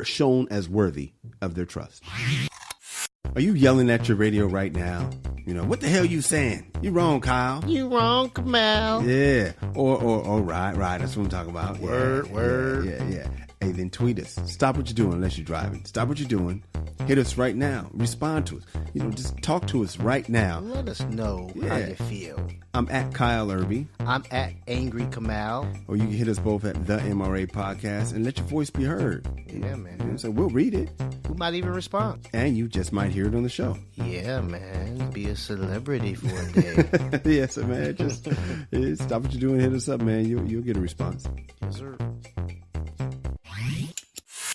A: shown as worthy of their trust. Are you yelling at your radio right now? What the hell you saying? You wrong, Kyle.
B: You wrong, Kamal.
A: Yeah. Or right. That's what I'm talking about.
B: Word.
A: Yeah. Hey, then tweet us. Stop what you're doing unless you're driving. Stop what you're doing. Hit us right now. Respond to us. Just talk to us right now.
B: Let us know how you feel.
A: I'm at Kyle Irby.
B: I'm at Angry Kamal.
A: Or you can hit us both at The MRA Podcast and let your voice be heard.
B: Yeah, man.
A: So we'll read it.
B: We might even respond.
A: And you just might hear it on the show.
B: Yeah, man. Be a celebrity for a day.
A: Yes, man. Just stop what you're doing. Hit us up, man. You'll get a response.
B: Yes, sir.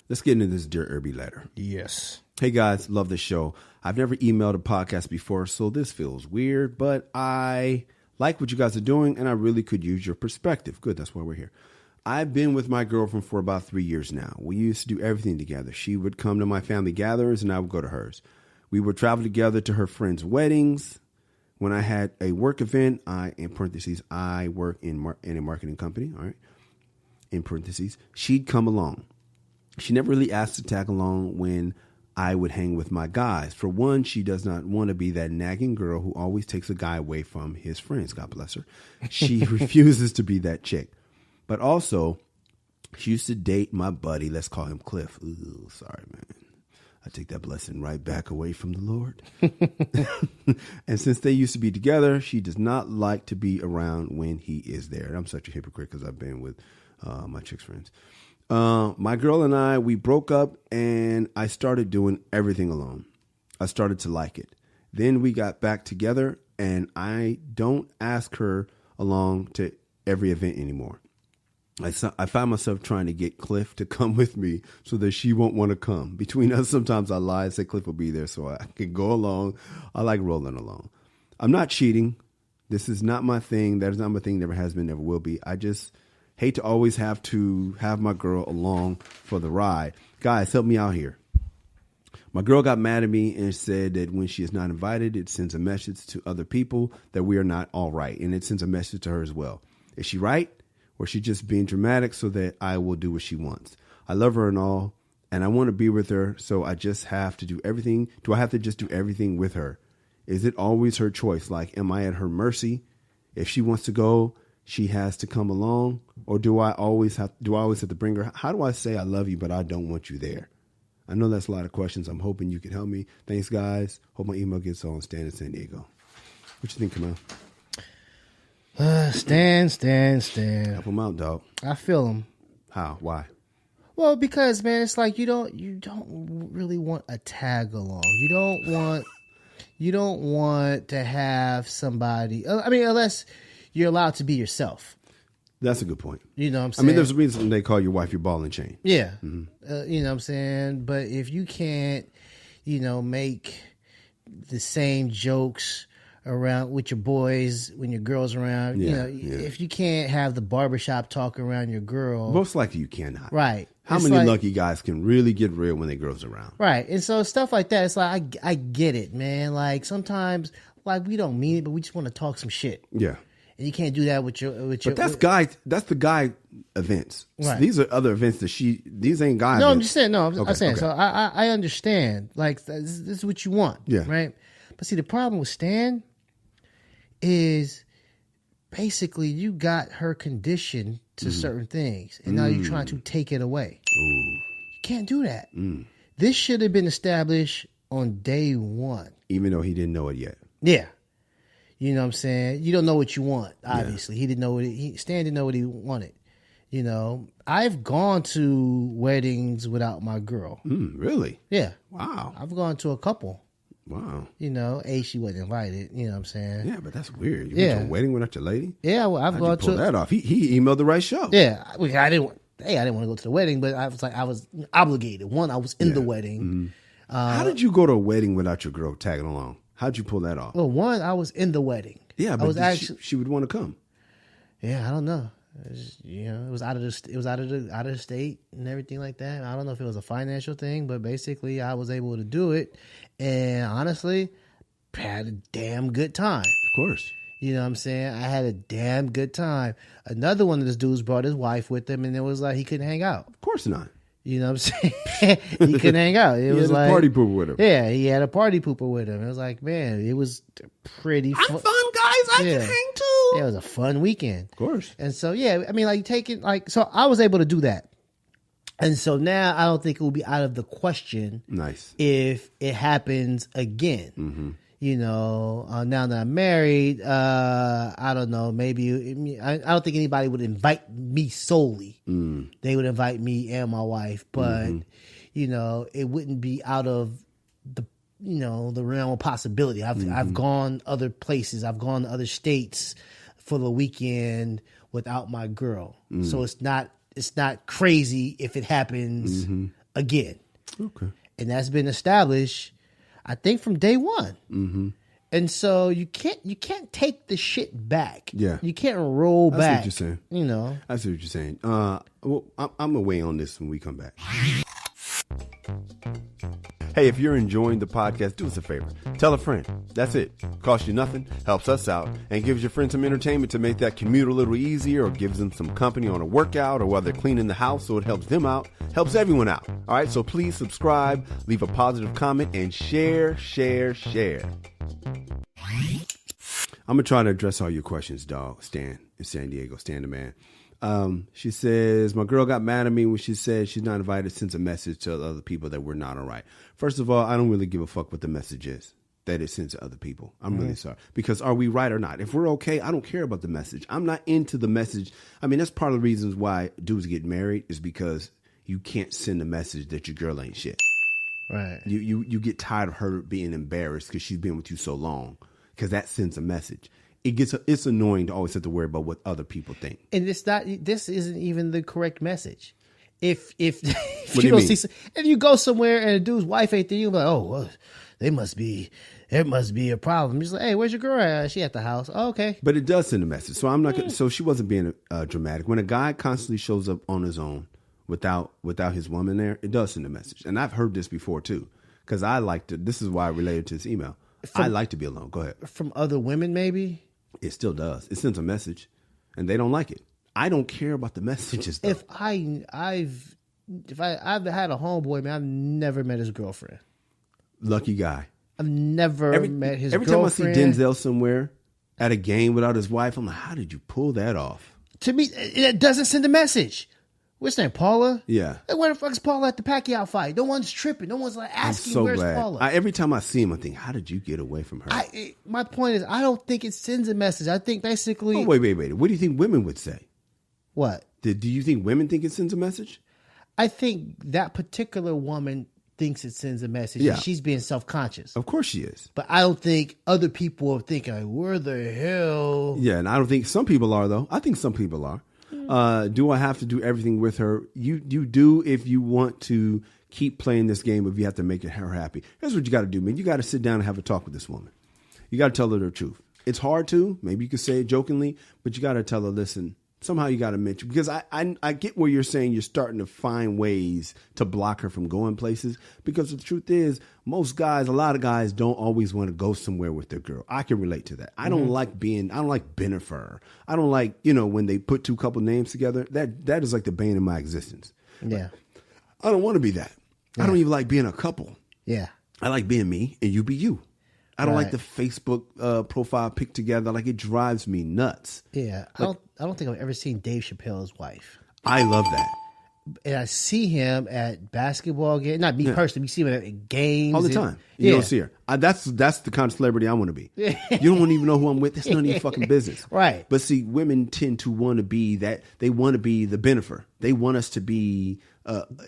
A: Let's get into this Dear Irby letter.
B: Yes.
A: Hey guys, love the show. I've never emailed a podcast before, so this feels weird, but I like what you guys are doing, and I really could use your perspective. Good, that's why we're here. I've been with my girlfriend for about 3 years now. We used to do everything together. She would come to my family gatherings, and I would go to hers. We would travel together to her friends' weddings. When I had a work event, in parentheses, I work in a marketing company, all right, in parentheses, she'd come along. She never really asked to tag along when I would hang with my guys. For one, she does not want to be that nagging girl who always takes a guy away from his friends. God bless her. She refuses to be that chick. But also, she used to date my buddy. Let's call him Cliff. Ooh, sorry, man. I take that blessing right back away from the Lord. And since they used to be together, she does not like to be around when he is there. And I'm such a hypocrite because I've been with my chick's friends. My girl and I, we broke up and I started doing everything alone. I started to like it. Then we got back together and I don't ask her along to every event anymore. I find myself trying to get Cliff to come with me so that she won't want to come. Between us, sometimes I lie and say Cliff will be there so I can go along. I like rolling along. I'm not cheating. This is not my thing. That is not my thing. Never has been, never will be. I just hate to always have to have my girl along for the ride. Guys, help me out here. My girl got mad at me and said that when she is not invited, it sends a message to other people that we are not all right. And it sends a message to her as well. Is she right? Or is she just being dramatic so that I will do what she wants? I love her and all, and I want to be with her, so I just have to do everything. Do I have to just do everything with her? Is it always her choice? Like, am I at her mercy? If she wants to go, she has to come along? Or do I always have to bring her? How do I say I love you, but I don't want you there? I know that's a lot of questions. I'm hoping you can help me. Thanks, guys. Hope my email gets on Stan in San Diego. What you think, Kamal?
B: Stan.
A: Help him out, dog.
B: I feel him.
A: How? Why?
B: Well, because man, it's like you don't really want a tag along. You don't want to have somebody. I mean, unless you're allowed to be yourself.
A: That's a good point.
B: You know what I'm saying?
A: I mean, there's a reason they call your wife your ball and chain.
B: Yeah. Mm-hmm. You know what I'm saying? But if you can't, make the same jokes around with your boys when your girl's around, if you can't have the barbershop talk around your girl.
A: Most likely you cannot.
B: Right.
A: How many lucky guys can really get real when their girl's around?
B: Right. And so stuff like that, it's like, I get it, man. Like sometimes, like we don't mean it, but we just want to talk some shit.
A: Yeah.
B: and you can't do that with your.
A: But that's the guy events.
B: Right.
A: So these are other events that these ain't guy.
B: No,
A: events.
B: I'm just saying. No, I'm
A: Okay,
B: saying.
A: okay.
B: So I understand. Like this is what you want.
A: Yeah.
B: Right. But see, the problem with Stan is basically you got her conditioned to certain things, and now you're trying to take it away.
A: Ooh.
B: You can't do that. This should have been established on day one.
A: Even though he didn't know it yet.
B: Yeah. You know what I'm saying? You don't know what you want, obviously. He didn't know Stan didn't know what he wanted. You know, I've gone to weddings without my girl.
A: Really?
B: Yeah.
A: Wow.
B: I've gone to a couple.
A: Wow.
B: You know, she wasn't invited. You know what I'm saying?
A: Yeah, but that's weird. You went to a wedding without your lady?
B: Yeah, well, I've
A: How'd
B: gone
A: you pull
B: to
A: that off? He emailed the right show.
B: Yeah, I didn't want to go to the wedding, but I was obligated. One, I was in the wedding.
A: How did you go to a wedding without your girl tagging along? How'd you pull that off?
B: Well, one, I was in the wedding.
A: Yeah, but
B: I was actually
A: she would want to come.
B: Yeah, I don't know. It was out of the state and everything like that. I don't know if it was a financial thing, but basically I was able to do it, and honestly, had a damn good time.
A: Of course.
B: You know what I'm saying? I had a damn good time. Another one of those dudes brought his wife with him, and it was like he couldn't hang out.
A: Of course not.
B: You know what I'm saying? He couldn't hang out. It
A: He
B: was
A: had a
B: like
A: party pooper with him.
B: Yeah, he had a party pooper with him. It was like, man, it was pretty
A: I'm fun, guys. I can hang too.
B: Yeah, it was a fun weekend.
A: Of course.
B: And so, yeah, I mean, so I was able to do that. And so now I don't think it will be out of the question.
A: Nice.
B: If it happens again. You know, now that I'm married, I don't know, maybe, I don't think anybody would invite me solely. They would invite me and my wife, but, you know, it wouldn't be out of the realm of possibility. I've gone other places. I've gone to other states for the weekend without my girl. So it's not crazy if it happens again.
A: Okay.
B: And that's been established, I think, from day one. And so you can't take the shit back.
A: Yeah.
B: You can't roll back.
A: I see what you're saying.
B: You know.
A: I see what you're saying. Well, I'm going to weigh on this when we come back. Hey, if you're enjoying the podcast, do us a favor. Tell a friend. That's it. Costs you nothing, helps us out, and gives your friend some entertainment to make that commute a little easier, or gives them some company on a workout, or while they're cleaning the house, so it helps them out, helps everyone out. All right, so please subscribe, leave a positive comment, and share. I'm going to try to address all your questions, dog. Stan in San Diego. Stan the man. She says, my girl got mad at me when she said she's not invited, sends a message to other people that we're not all right. First of all, I don't really give a fuck what the message is that it sends to other people. I'm really sorry. Because are we right or not? If we're okay, I don't care about the message. I'm not into the message. I mean, that's part of the reasons why dudes get married, is because you can't send a message that your girl ain't shit.
B: Right.
A: You get tired of her being embarrassed because she's been with you so long, because that sends a message. It's annoying to always have to worry about what other people think.
B: And this isn't even the correct message. If you
A: do you mean?
B: If you go somewhere and a dude's wife ain't there, you're like, oh, well, there must be a problem. He's like, hey, where's your girl at? She at the house. Oh, okay.
A: But it does send a message. So I'm not gonna, so she wasn't being dramatic. When a guy constantly shows up on his own without his woman there, it does send a message. And I've heard this before too, because I like to. This is why I related to this email. I like to be alone. Go ahead. From
B: other women, maybe.
A: It still does. It sends a message, and they don't like it. I don't care about the messages, though.
B: If I've had a homeboy, man, I've never met his girlfriend.
A: Lucky guy.
B: I've never met his girlfriend.
A: Every time I see Denzel somewhere at a game without his wife, I'm like, how did you pull that off?
B: To me, it doesn't send a message. What's her name, Paula?
A: Yeah.
B: Like, where the fuck is Paula at the Pacquiao fight? No one's tripping. No one's like asking, where's Paula?
A: Every time I see him, I think, how did you get away from her?
B: My point is, I don't think it sends a message. I think basically...
A: Oh, wait. What do you think women would say?
B: What?
A: Do you think women think it sends a message?
B: I think that particular woman thinks it sends a message.
A: Yeah.
B: And she's being self-conscious.
A: Of course she is.
B: But I don't think other people are thinking, like, where the hell...
A: Yeah, and I don't think some people are, though. I think some people are. Do I have to do everything with her? You do if you want to keep playing this game, if you have to make her happy. Here's what you got to do, man. You got to sit down and have a talk with this woman. You got to tell her the truth. It's hard to. Maybe you could say it jokingly, but you got to tell her, listen, Somehow you got to mention, because I get where you're saying you're starting to find ways to block her from going places, because the truth is a lot of guys don't always want to go somewhere with their girl. I can relate to that. I don't like Benifer. I don't like, when they put two couple names together, that is like the bane of my existence.
B: Yeah.
A: I don't want to be that. Yeah. I don't even like being a couple.
B: Yeah.
A: I like being me and you be you. I don't like the Facebook profile pic together. Like, it drives me nuts.
B: Yeah.
A: Like,
B: I don't think I've ever seen Dave Chappelle's wife.
A: I love that.
B: And I see him at basketball games. Not me personally. We see him at games.
A: All the time. You don't see her. That's the kind of celebrity I want to be. You don't even know who I'm with. That's none of your fucking business.
B: Right.
A: But see, women tend to want to be that. They want to be the Benifer. They want us to be...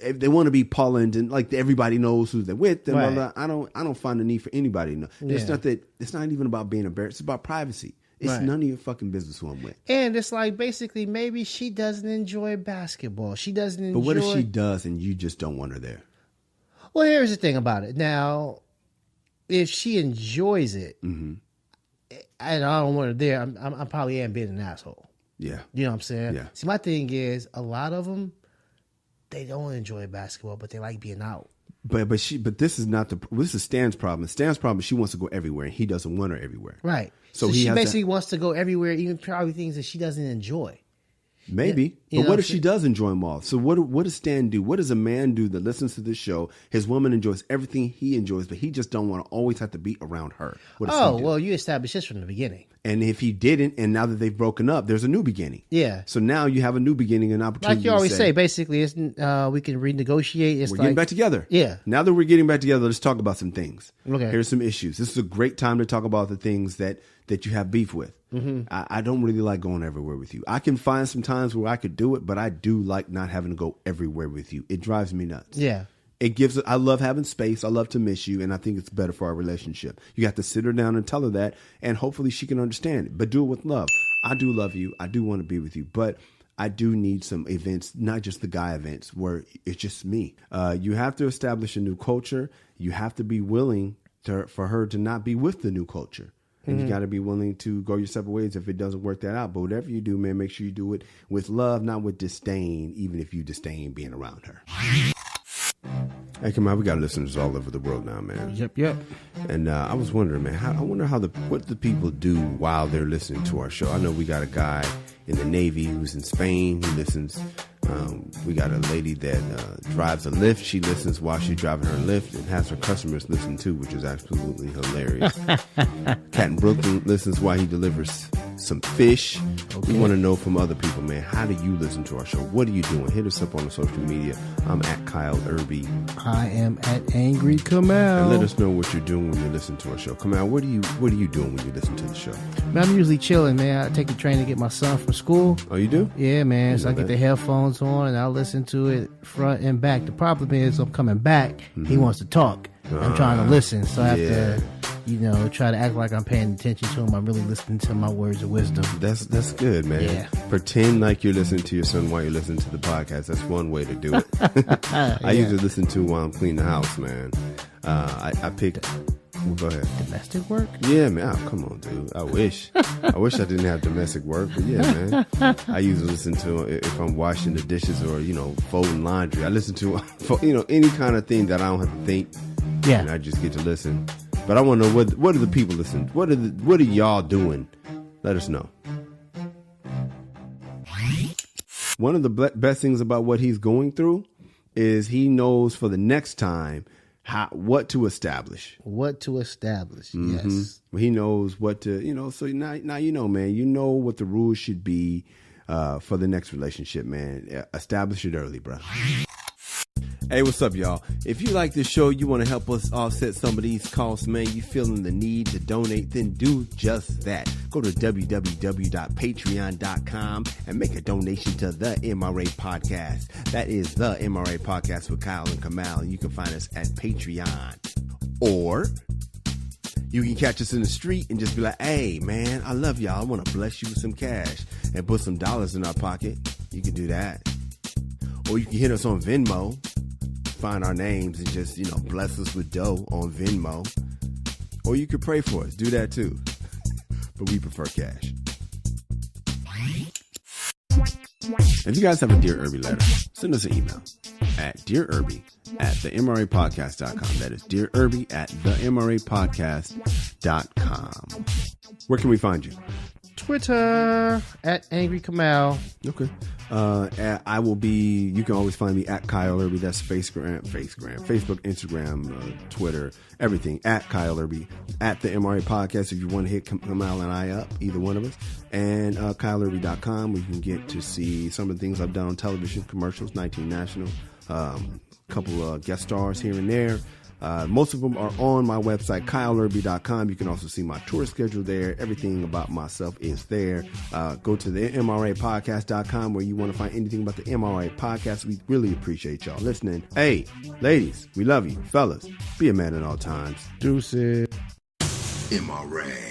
A: they want to be Poland and like everybody knows who they're with. And blah, blah. I don't find the need for anybody to know. It's not that. It's not even about being embarrassed. It's about privacy. It's none of your fucking business who I'm with.
B: And it's like, basically, maybe she doesn't enjoy basketball. She doesn't enjoy...
A: But what if she does and you just don't want her there?
B: Well, here's the thing about it. Now, if she enjoys it, and I don't want her there, I'm probably being an asshole. Yeah. You know what I'm saying?
A: Yeah.
B: See, my thing is, a lot of them, they don't enjoy basketball, but they like being out.
A: But this is not this is Stan's problem. Stan's problem is she wants to go everywhere and he doesn't want her everywhere.
B: Right.
A: So
B: she basically wants to go everywhere, even probably things that she doesn't enjoy.
A: Maybe. But what if she does enjoy them all? So what does Stan do? What does a man do that listens to this show? His woman enjoys everything he enjoys, but he just don't want to always have to be around her. What does he do?
B: Well, you established this from the beginning.
A: And if he didn't, and now that they've broken up, there's a new beginning.
B: Yeah.
A: So now you have a new beginning and opportunity.
B: Like you always say, basically, it's, we can renegotiate.
A: We're getting back together.
B: Yeah.
A: Now that we're getting back together, let's talk about some things.
B: Okay.
A: Here's some issues. This is a great time to talk about the things that you have beef with. I don't really like going everywhere with you. I can find some times where I could do it, but I do like not having to go everywhere with you. It drives me nuts.
B: Yeah.
A: I love having space. I love to miss you. And I think it's better for our relationship. You have to sit her down and tell her that. And hopefully she can understand it. But do it with love. I do love you. I do want to be with you. But I do need some events, not just the guy events, where it's just me. You have to establish a new culture. You have to be willing for her to not be with the new culture. And you got to be willing to go your separate ways if it doesn't work that out. But whatever you do, man, make sure you do it with love, not with disdain, even if you disdain being around her. Hey, come on, we got listeners all over the world now, man.
B: Yep.
A: And I was wondering, man, what the people do while they're listening to our show. I know we got a guy in the Navy who's in Spain who listens. We got a lady that drives a Lyft. She listens while she's driving her Lyft and has her customers listen too, which is absolutely hilarious. Cat in Brooklyn listens while he delivers some fish. Okay. We want to know from other people, man, how do you listen to our show? What are you doing? Hit us up on the social media. I'm at Kyle Irby.
B: I am at Angry Kamal.
A: And let us know what you're doing when you listen to our show. Kamal, what are you doing when you listen to the show?
B: Man, I'm usually chilling, man. I take the train to get my son from school.
A: Oh, you do?
B: Yeah, man. So I get the headphones on and I'll listen to it front and back. The problem is I'm coming back. He wants to talk. I'm trying to listen. So I have to, try to act like I'm paying attention to him. I'm really listening to my words of wisdom.
A: That's good, man. Yeah. Pretend like you're listening to your son while you're listening to the podcast. That's one way to do it. I usually listen to while I'm cleaning the house, man. I pick... Well, go ahead.
B: Domestic work?
A: Yeah, man. Oh, come on, dude. I wish I didn't have domestic work, but yeah, man. I usually listen to if I'm washing the dishes or folding laundry. I listen to any kind of thing that I don't have to think.
B: Yeah,
A: and I just get to listen. But I want to know what do the people listen? What are y'all doing? Let us know. One of the best things about what he's going through is he knows for the next time what to establish. Yes. He knows what to, so now man. You know what the rules should be for the next relationship, man. Establish it early, bro. Hey, what's up, y'all? If you like this show, you want to help us offset some of these costs, man, you feeling the need to donate, then do just that. Go to www.patreon.com and make a donation to the MRA Podcast. That is the MRA Podcast with Kyle and Kamal. You can find us at Patreon. Or you can catch us in the street and just be like, hey, man, I love y'all. I want to bless you with some cash and put some dollars in our pocket. You can do that. Or you can hit us on Venmo. Find our names and just, bless us with dough on Venmo. Or you could pray for us. Do that too. But we prefer cash. If you guys have a Dear Irby letter, send us an email at dearirby@themrapodcast.com. That is Dear Irby at themrapodcast.com. Where can we find you?
B: Twitter at Angry Kamal.
A: Okay. You can always find me at Kyle Irby. That's Facebook, Instagram, Twitter, everything at Kyle Irby, at the MRA Podcast. If you want to hit Kamal and I up, either one of us, and KyleIrby.com, where you can get to see some of the things I've done on television, commercials, 19 National, couple guest stars here and there. Most of them are on my website, KyleIrby.com. You can also see my tour schedule there. Everything about myself is there. Go to the MRApodcast.com where you want to find anything about the MRA Podcast. We really appreciate y'all listening. Hey, ladies, we love you. Fellas, be a man at all times.
B: Deuces.
D: MRA.